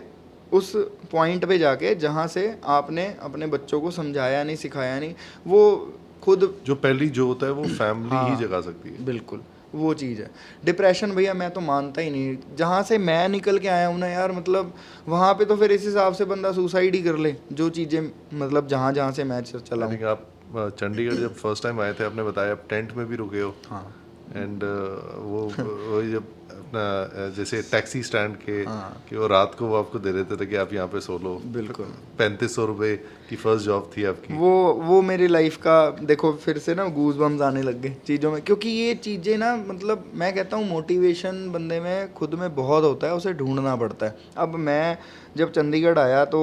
उस पॉइंट पे जाके जहाँ से आपने अपने बच्चों को समझाया नहीं, सिखाया नहीं, वो खुद। जो पहली जो होता है वो फैमिली ही हाँ, जगा सकती है। बिल्कुल वो चीज़ है। डिप्रेशन भैया मैं तो मानता ही नहीं, जहाँ से मैं निकल के आया हूँ ना यार, मतलब वहाँ पे तो फिर इस हिसाब से बंदा सुसाइड ही कर ले, जो चीज़ें मतलब जहाँ जहाँ से मैं चला हूँ। आप चंडीगढ़ जब फर्स्ट टाइम आए थे, आपने बताया आप टेंट में भी रुके हो। हाँ एंड वो जब अपना जैसे टैक्सी स्टैंड के हाँ, कि वो रात को वो आपको दे देते थे कि आप यहाँ पे सो लो। बिल्कुल। 3500 रुपये की फर्स्ट जॉब थी आपकी। वो मेरी लाइफ का, देखो फिर से ना गूज बम्स आने लग गए चीज़ों में, क्योंकि ये चीज़ें ना, मतलब मैं कहता हूँ मोटिवेशन बंदे में खुद में बहुत होता है, उसे ढूंढना पड़ता है। अब मैं जब चंडीगढ़ आया तो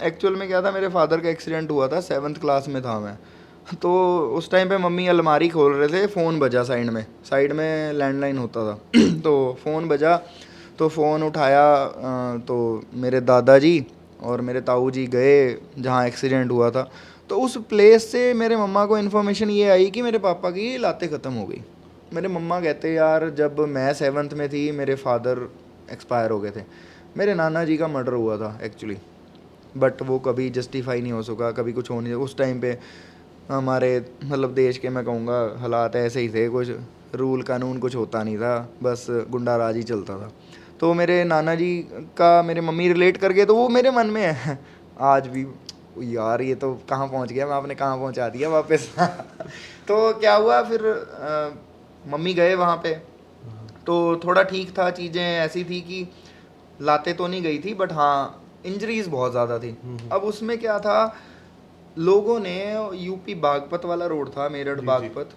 एक्चुअल में क्या था, मेरे फादर का एक्सीडेंट हुआ था, 7th क्लास में था मैं। तो उस टाइम पे मम्मी अलमारी खोल रहे थे, फ़ोन बजा साइड में लैंडलाइन होता था तो फ़ोन बजा, तो फ़ोन उठाया, तो मेरे दादाजी और मेरे ताऊ जी गए जहाँ एक्सीडेंट हुआ था। तो उस प्लेस से मेरे मम्मा को इन्फॉर्मेशन ये आई कि मेरे पापा की लातें ख़त्म हो गई। मेरे मम्मा कहते यार जब मैं 7th में थी मेरे फादर एक्सपायर हो गए थे। मेरे नाना जी का मर्डर हुआ था एक्चुअली, बट वो कभी जस्टिफाई नहीं हो सका, कभी कुछ हो नहीं। उस टाइम पे हमारे मतलब देश के मैं कहूँगा हालात ऐसे ही थे, कुछ रूल कानून कुछ होता नहीं था, बस गुंडा राज ही चलता था। तो मेरे नाना जी का मेरे मम्मी रिलेट कर गए, तो वो मेरे मन में है आज भी। यार ये तो कहाँ पहुँच गया, मैं आपने कहाँ पहुँचा दिया वापस। तो क्या हुआ फिर मम्मी गए वहाँ पे, तो थोड़ा ठीक था, चीज़ें ऐसी थी कि लाते तो नहीं गई थी, बट हाँ इंजरीज बहुत ज़्यादा थी। अब उसमें क्या था, लोगों ने यूपी बागपत वाला रोड था, मेरठ बागपत,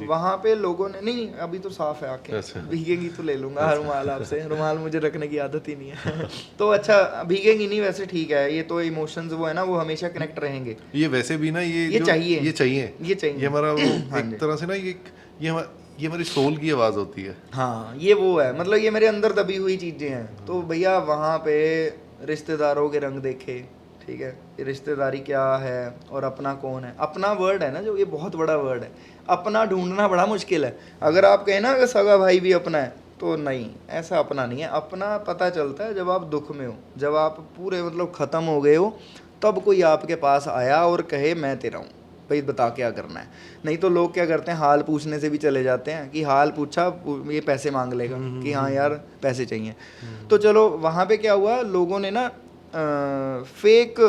वहाँ पे लोगों ने, नहीं अभी तो साफ है आंखें, भीगेगी तो ले लूंगा रुमाल आपसे, रुमाल मुझे रखने की आदत ही नहीं है। तो अच्छा भीगेगी नहीं, वैसे ठीक है, ये तो इमोशंस वो है ना, वो हमेशा कनेक्ट रहेंगे। ये वैसे भी ना ये चाहिए, ये चाहिए, ये हमारा वो एक तरह से ना ये हमारी सोल की आवाज़ होती है। हाँ ये वो है, मतलब ये मेरे अंदर दबी हुई चीज़ें हैं। तो भैया वहाँ पे रिश्तेदारों के रंग देखे, ठीक है, ये रिश्तेदारी क्या है और अपना कौन है। अपना वर्ड है ना जो, ये बहुत बड़ा वर्ड है, अपना ढूंढना बड़ा मुश्किल है। अगर आप कहें ना कि सगा भाई भी अपना है, तो नहीं, ऐसा अपना नहीं है। अपना पता चलता है जब आप दुख में हो, जब आप पूरे मतलब ख़त्म हो गए हो, तब कोई आपके पास आया और कहे मैं तेरा हूँ, भाई बता क्या करना है। नहीं तो लोग क्या करते हैं, हाल पूछने से भी चले जाते हैं कि हाल पूछा, ये पैसे मांग लेगा कि हाँ यार पैसे चाहिए। तो चलो वहाँ पे क्या हुआ, लोगों ने ना फेक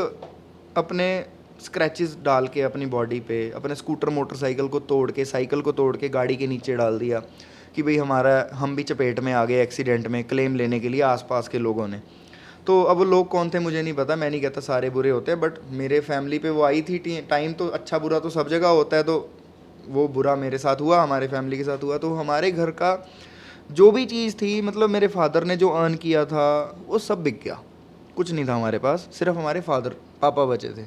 अपने स्क्रैचेस डाल के अपनी बॉडी पे, अपने स्कूटर मोटरसाइकिल को तोड़ के, साइकिल को तोड़ के गाड़ी के नीचे डाल दिया कि भाई हम भी चपेट में आ गए एक्सीडेंट में, क्लेम लेने के लिए आसपास के लोगों ने। तो अब वो लोग कौन थे मुझे नहीं पता, मैं नहीं कहता सारे बुरे होते हैं, बट मेरे फैमिली पे वो आई थी टाइम। तो अच्छा बुरा तो सब जगह होता है, तो वो बुरा मेरे साथ हुआ, हमारे फैमिली के साथ हुआ। तो हमारे घर का जो भी चीज़ थी, मतलब मेरे फादर ने जो अर्न किया था वो सब बिक गया, कुछ नहीं था हमारे पास, सिर्फ हमारे पापा बचे थे।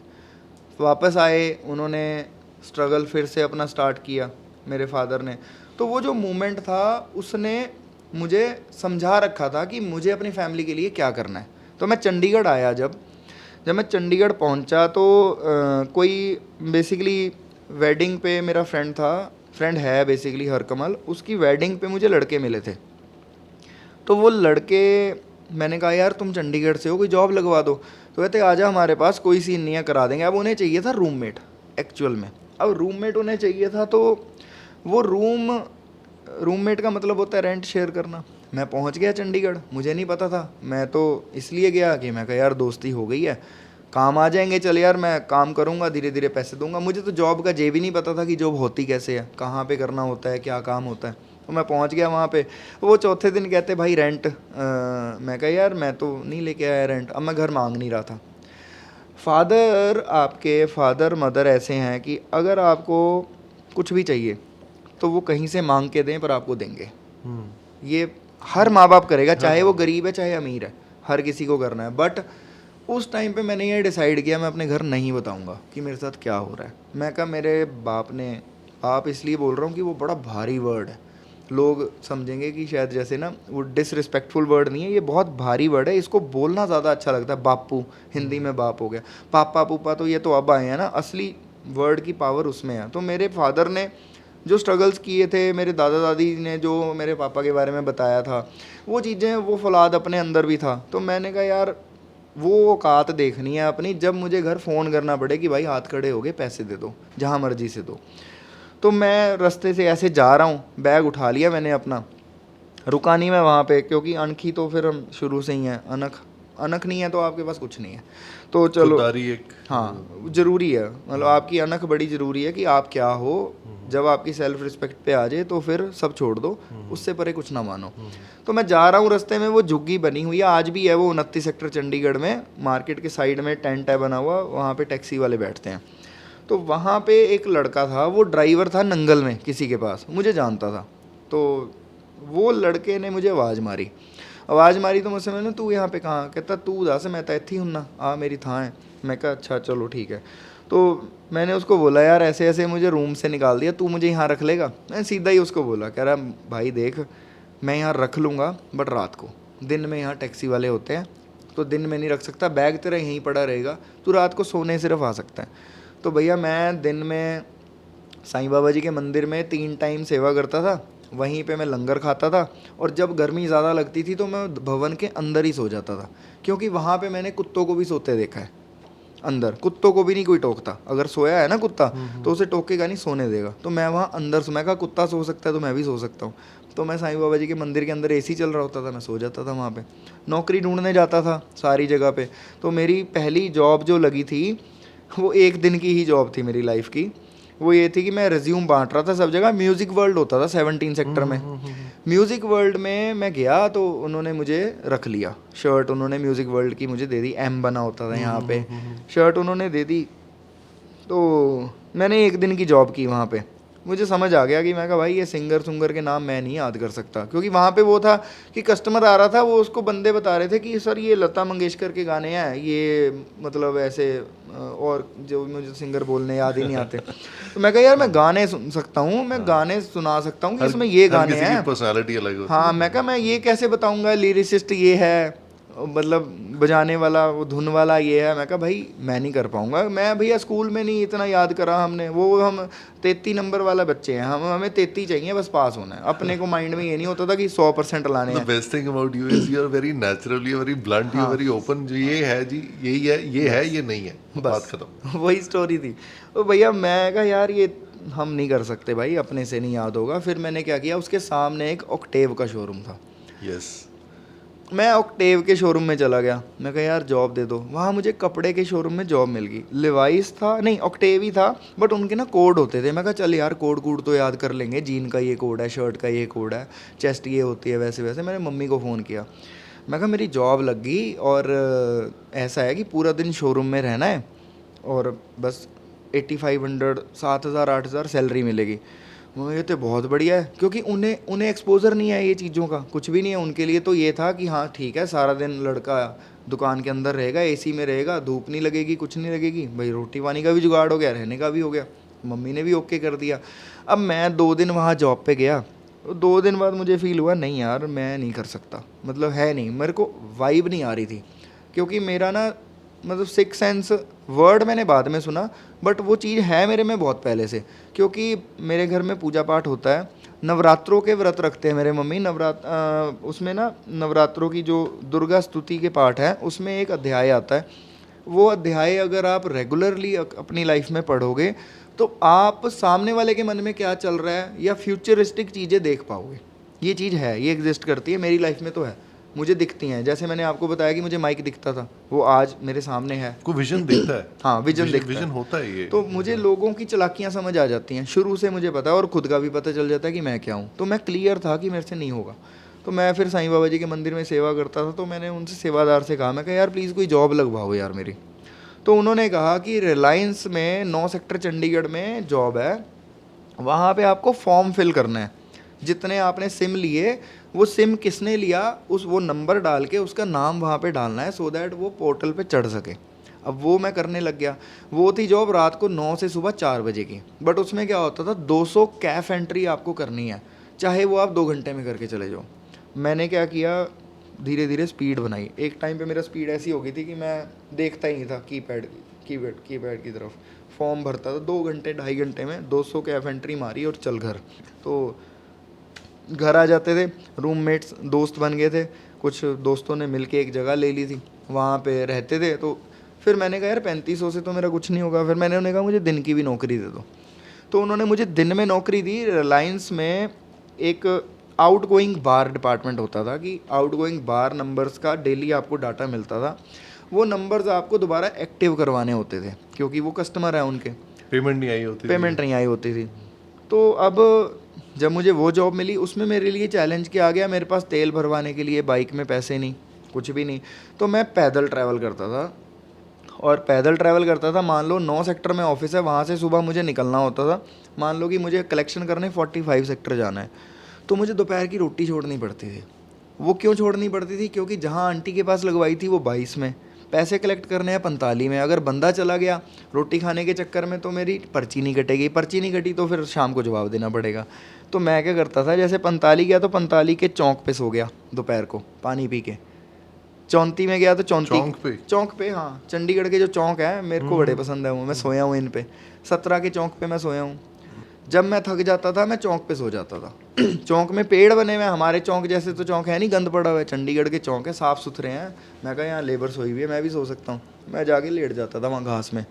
वापस आए, उन्होंने स्ट्रगल फिर से अपना स्टार्ट किया मेरे फादर ने। तो वो जो मोमेंट था उसने मुझे समझा रखा था कि मुझे अपनी फैमिली के लिए क्या करना है। तो मैं चंडीगढ़ आया, जब मैं चंडीगढ़ पहुंचा तो कोई बेसिकली वेडिंग पे मेरा फ्रेंड है बेसिकली हरकमल, उसकी वेडिंग पे मुझे लड़के मिले थे। तो वो लड़के, मैंने कहा यार तुम चंडीगढ़ से हो, कोई जॉब लगवा दो। तो कहते आजा हमारे पास, कोई सीन नहीं है, करा देंगे। अब उन्हें चाहिए था रूममेट एक्चुअल में। अब रूममेट उन्हें चाहिए था, तो वो रूममेट का मतलब होता है रेंट शेयर करना। मैं पहुंच गया चंडीगढ़, मुझे नहीं पता था, मैं तो इसलिए गया कि मैं कहा यार दोस्ती हो गई है, काम आ जाएंगे, चल यार मैं काम करूंगा, धीरे धीरे पैसे दूंगा। मुझे तो जॉब का जे भी नहीं पता था कि जॉब होती कैसे है, कहाँ पे करना होता है, क्या काम होता है। तो मैं पहुंच गया वहाँ पे। वो चौथे दिन कहते भाई रेंट, मैं कहा यार मैं तो नहीं लेके आया रेंट। अब मैं घर मांग नहीं रहा था। आपके फादर मदर ऐसे हैं कि अगर आपको कुछ भी चाहिए तो वो कहीं से मांग के दें, पर आपको देंगे। ये हर माँ बाप करेगा, चाहे वो गरीब है चाहे अमीर है, हर किसी को करना है। बट उस टाइम पे मैंने ये डिसाइड किया, मैं अपने घर नहीं बताऊंगा कि मेरे साथ क्या हो रहा है। मैं कहा मेरे बाप ने, आप इसलिए बोल रहा हूँ कि वो बड़ा भारी वर्ड है, लोग समझेंगे कि शायद जैसे ना वो डिसरिस्पेक्टफुल वर्ड नहीं है, ये बहुत भारी वर्ड है, इसको बोलना ज़्यादा अच्छा लगता है। बापू हिंदी में बाप हो गया, पापा पूपा तो ये तो अब आए हैं ना, असली वर्ड की पावर उसमें है। तो मेरे फादर ने जो स्ट्रगल्स किए थे, मेरे दादा दादी ने जो मेरे पापा के बारे में बताया था, वो चीज़ें, वो फौलाद अपने अंदर भी था। तो मैंने कहा यार वो औकात देखनी है अपनी, जब मुझे घर फ़ोन करना पड़े कि भाई हाथ खड़े हो गए, पैसे दे दो, जहाँ मर्जी से दो। तो मैं रास्ते से ऐसे जा रहा हूँ, बैग उठा लिया मैंने अपना, रुका नहीं मैं वहाँ पे, क्योंकि अनखी तो फिर हम शुरू से ही हैं, अनख नहीं है तो आपके पास कुछ नहीं है। तो चलो एक हाँ ज़रूरी है, मतलब आपकी अनख बड़ी ज़रूरी है कि आप क्या हो। जब आपकी सेल्फ रिस्पेक्ट पे आ जाए तो फिर सब छोड़ दो, उससे परे कुछ ना मानो। तो मैं जा रहा हूँ, रास्ते में वो झुग्गी बनी हुई है, आज भी है वो 29 सेक्टर चंडीगढ़ में, मार्केट के साइड में टेंट है बना हुआ, वहाँ पे टैक्सी वाले बैठते हैं। तो वहाँ पे एक लड़का था, वो ड्राइवर था नंगल में किसी के पास, मुझे जानता था। तो वो लड़के ने मुझे आवाज़ मारी तो मुझसे, मैंने तू यहाँ पे कहाँ, कहता तू दस मैं तो इत्थे हूँ ना, आ मेरी थां है। मैं कहा अच्छा चलो ठीक है। तो मैंने उसको बोला यार ऐसे ऐसे मुझे रूम से निकाल दिया, तू मुझे यहाँ रख लेगा। मैंने सीधा ही उसको बोला, कह रहा भाई देख मैं यहाँ रख लूँगा, बट रात को, दिन में यहाँ टैक्सी वाले होते हैं तो दिन में नहीं रख सकता, बैग तेरा यहीं पड़ा रहेगा, तू रात को सोने सिर्फ आ सकता है। तो भैया मैं दिन में साईं बाबा जी के मंदिर में 3 टाइम सेवा करता था, वहीं पे मैं लंगर खाता था, और जब गर्मी ज़्यादा लगती थी तो मैं भवन के अंदर ही सो जाता था, क्योंकि वहाँ पे मैंने कुत्तों को भी सोते देखा है अंदर। कुत्तों को भी नहीं कोई टोकता, अगर सोया है ना कुत्ता तो उसे टोकेगा नहीं, सोने देगा। तो मैं वहाँ अंदर मैं कहा कुत्ता सो सकता है तो मैं भी सो सकता हूँ। तो मैं साईं बाबा जी के मंदिर के अंदर एसी चल रहा होता था, मैं सो जाता था वहाँ पे। नौकरी ढूंढने जाता था सारी जगह पे। तो मेरी पहली जॉब जो लगी थी वो एक दिन की ही जॉब थी मेरी लाइफ की। वो ये थी कि मैं रिज्यूम बांट रहा था सब जगह। म्यूज़िक वर्ल्ड होता था 17 सेक्टर में। म्यूज़िक वर्ल्ड में मैं गया तो उन्होंने मुझे रख लिया। शर्ट उन्होंने म्यूज़िक वर्ल्ड की मुझे दे दी, एम बना होता था यहाँ पे, शर्ट उन्होंने दे दी। तो मैंने एक दिन की जॉब की वहाँ पे। मुझे समझ आ गया कि मैं कहा भाई ये सिंगर के नाम मैं नहीं याद कर सकता, क्योंकि वहाँ पे वो था कि कस्टमर आ रहा था, वो उसको बंदे बता रहे थे कि सर ये लता मंगेशकर के गाने हैं, ये मतलब ऐसे और जो मुझे सिंगर बोलने याद ही नहीं आते। तो मैं कहा यार मैं गाने सुन सकता हूँ, मैं गाने सुना सकता हूँ कि इसमें ये गाने हैं। पर्सनालिटी अलग होती हाँ, मैं कहा मैं ये कैसे बताऊँगा लिरिसिस्ट ये है, मतलब बजाने वाला वो धुन वाला ये है। मैं कहा भाई मैं नहीं कर पाऊंगा, मैं भैया स्कूल में नहीं इतना याद करा हमने, वो हम 33 नंबर वाला बच्चे हैं, हमें 33 चाहिए बस, पास होना है। अपने को माइंड में ये नहीं होता था कि 100% लाने The हैं। best thing about you is you are very natural, you are very blunt, you are very open. जो ये है जी, यही है, ये है, ये नहीं है, बात खत्म। वही स्टोरी थी। तो भैया मैं कहा यार ये हम नहीं कर सकते भाई, अपने से नहीं याद होगा। फिर मैंने क्या किया, उसके सामने एक ऑक्टेव का शोरूम था। Yes. मैं ऑक्टेव के शोरूम में चला गया। मैं कहा यार जॉब दे दो। वहाँ मुझे कपड़े के शोरूम में जॉब मिल गई। लिवाइस था, नहीं ऑक्टेव ही था, बट उनके ना कोड होते थे। मैं कहा चल यार कोड तो याद कर लेंगे, जीन का ये कोड है, शर्ट का ये कोड है, चेस्ट ये होती है, वैसे वैसे। मैंने मम्मी को फ़ोन किया, मैं कहा मेरी जॉब लग गई और ऐसा है कि पूरा दिन शोरूम में रहना है और बस 8500 7000 8000 सैलरी मिलेगी। ये तो बहुत बढ़िया है, क्योंकि उन्हें एक्सपोजर नहीं है ये चीज़ों का, कुछ भी नहीं है उनके लिए। तो ये था कि हाँ ठीक है, सारा दिन लड़का दुकान के अंदर रहेगा, एसी में रहेगा, धूप नहीं लगेगी, कुछ नहीं लगेगी भाई, रोटी पानी का भी जुगाड़ हो गया, रहने का भी हो गया। मम्मी ने भी ओके कर दिया। अब मैं 2 दिन वहाँ जॉब पे गया, तो 2 दिन बाद मुझे फील हुआ नहीं यार मैं नहीं कर सकता, मतलब है नहीं, मेरे को वाइब नहीं आ रही थी। क्योंकि मेरा ना मतलब सिक्स सेंस वर्ड मैंने बाद में सुना, बट वो चीज़ है मेरे में बहुत पहले से। क्योंकि मेरे घर में पूजा पाठ होता है, नवरात्रों के व्रत रखते हैं मेरे मम्मी। उसमें ना नवरात्रों की जो दुर्गा स्तुति के पाठ है, उसमें एक अध्याय आता है। वो अध्याय अगर आप रेगुलरली अपनी लाइफ में पढ़ोगे तो आप सामने वाले के मन में क्या चल रहा है या फ्यूचरिस्टिक चीज़ें देख पाओगे। ये चीज़ है, ये एग्जिस्ट करती है, मेरी लाइफ में तो है, मुझे दिखती हैं। जैसे मैंने आपको बताया कि मुझे माइक दिखता था, वो आज मेरे सामने है। को विजन दिखता है। हाँ, विजन दिखता है, विजन होता है ये। तो मुझे लोगों की चालाकियाँ समझ आ जाती हैं, शुरू से मुझे पता है, और खुद का भी पता चल जाता है कि मैं क्या हूँ। तो मैं क्लियर था कि मेरे से नहीं होगा। तो मैं फिर साईं बाबा जी के मंदिर में सेवा करता था, तो मैंने उनसे सेवादार से कहा, मैं कहा यार प्लीज़ कोई जॉब लगवाओ यार मेरी। तो उन्होंने कहा कि रिलायंस में 9 सेक्टर चंडीगढ़ में जॉब है, वहाँ पे आपको फॉर्म फिल करना है। जितने आपने सिम लिए, वो सिम किसने लिया, वो नंबर डाल के उसका नाम वहाँ पे डालना है, सो दैट वो पोर्टल पे चढ़ सके। अब वो मैं करने लग गया। वो थी जॉब रात को 9 से सुबह 4 बजे की, बट उसमें क्या होता था 200 कैफ एंट्री आपको करनी है, चाहे वो आप 2 घंटे में करके चले जाओ। मैंने क्या किया, धीरे धीरे स्पीड बनाई। एक टाइम पे मेरा स्पीड ऐसी हो गई थी कि मैं देखता ही नहीं था कीपैड की तरफ, फॉर्म भरता था 2 घंटे 2.5 घंटे में 200 कैफ एंट्री मारी और चल घर। तो घर आ जाते थे, रूममेट्स दोस्त बन गए थे, कुछ दोस्तों ने मिलके एक जगह ले ली थी, वहाँ पे रहते थे। तो फिर मैंने कहा यार 3500 से तो मेरा कुछ नहीं होगा। फिर मैंने उन्हें कहा मुझे दिन की भी नौकरी दे दो। तो उन्होंने मुझे दिन में नौकरी दी। रिलायंस में एक आउट गोइंग बार डिपार्टमेंट होता था कि आउट गोइंग बार नंबर्स का डेली आपको डाटा मिलता था। वो नंबर्स आपको दोबारा एक्टिव करवाने होते थे, क्योंकि वो कस्टमर है उनके, पेमेंट नहीं आई होती थी। तो अब जब मुझे वो जॉब मिली, उसमें मेरे लिए चैलेंज क्या आ गया, मेरे पास तेल भरवाने के लिए बाइक में पैसे नहीं, कुछ भी नहीं। तो मैं पैदल ट्रैवल करता था, और पैदल ट्रैवल करता था। मान लो 9 सेक्टर में ऑफिस है, वहाँ से सुबह मुझे निकलना होता था। मान लो कि मुझे कलेक्शन करने 45 सेक्टर जाना है, तो मुझे दोपहर की रोटी छोड़नी पड़ती थी। वो क्यों छोड़नी पड़ती थी, क्योंकि जहाँ आंटी के पास लगवाई थी वो 22 में, पैसे कलेक्ट करने हैं 45 में। अगर बंदा चला गया रोटी खाने के चक्कर में तो मेरी पर्ची नहीं कटेगी, पर्ची नहीं कटी तो फिर शाम को जवाब देना पड़ेगा। तो मैं क्या करता था, जैसे 45 गया तो 45 के चौक पे सो गया दोपहर को पानी पी के। 34 में गया तो 34 चौक पे, हाँ चंडीगढ़ के जो चौक है मेरे को बड़े पसंद है वो, मैं सोया हूँ इन पे। 17 के चौक पे मैं सोया हूँ। जब मैं थक जाता था मैं चौक पे सो जाता था। चौक में पेड़ बने हुए हैं, हमारे चौक जैसे तो चौक है नहीं, गंद पड़ा हुआ है। चंडीगढ़ के चौक है, साफ़ सुथरे हैं। मैं कहा यहाँ लेबर सोई हुई है, मैं भी सो सकता हूँ। मैं जाके लेट जाता था वहाँ घास में,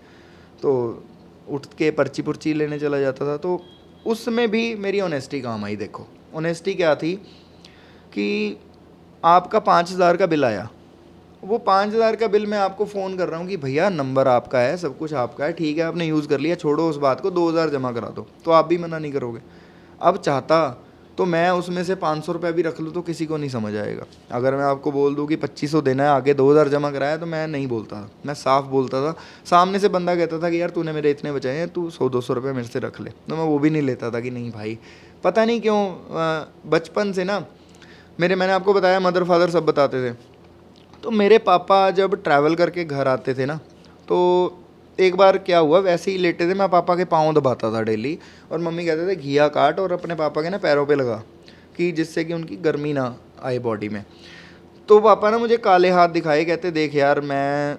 तो उठ के पर्ची पुर्ची लेने चला जाता था। तो उसमें भी मेरी ऑनेस्टी काम आई। देखो ऑनेस्टी क्या थी कि आपका 5000 का बिल आया, वो 5,000 का बिल मैं आपको फ़ोन कर रहा हूँ कि भैया नंबर आपका है, सब कुछ आपका है, ठीक है आपने यूज़ कर लिया, छोड़ो उस बात को, 2,000 जमा करा दो, तो आप भी मना नहीं करोगे। अब चाहता तो मैं उसमें से 500 रुपये भी रख लूँ तो किसी को नहीं समझ आएगा। अगर मैं आपको बोल दूँ कि 2500 देना है, आगे 2,000 जमा कराया, तो मैं नहीं बोलता था, मैं साफ बोलता था। सामने से बंदा कहता था कि यार तूने मेरे इतने बचाए हैं, तू 100-200 रुपये मेरे से रख ले, तो मैं वो भी नहीं लेता था कि नहीं भाई। पता नहीं क्यों बचपन से ना मैंने आपको बताया मदर फादर सब बताते थे। तो मेरे पापा जब ट्रैवल करके घर आते थे ना, तो एक बार क्या हुआ, वैसे ही लेटे थे, मैं पापा के पाँव दबाता था डेली, और मम्मी कहते थे घिया काट और अपने पापा के ना पैरों पे लगा, कि जिससे कि उनकी गर्मी ना आए बॉडी में। तो पापा ना मुझे काले हाथ दिखाए, कहते देख यार मैं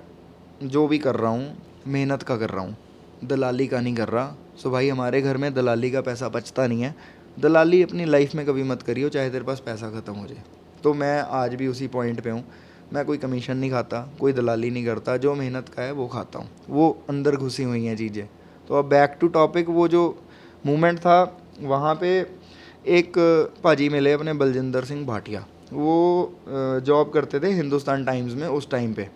जो भी कर रहा हूँ मेहनत का कर रहा हूँ, दलाली का नहीं कर रहा। सो भाई हमारे घर में दलाली का पैसा बचता नहीं है, दलाली अपनी लाइफ में कभी मत करियो, चाहे तेरे पास पैसा ख़त्म हो जाए। तो मैं आज भी उसी पॉइंट पे हूँ, मैं कोई कमीशन नहीं खाता, कोई दलाली नहीं करता, जो मेहनत का है वो खाता हूँ, वो अंदर घुसी हुई हैं चीज़ें। तो अब बैक टू टॉपिक, वो जो मोमेंट था वहाँ पे एक पाजी मिले अपने बलजिंदर सिंह भाटिया, वो जॉब करते थे हिंदुस्तान टाइम्स में उस टाइम पे।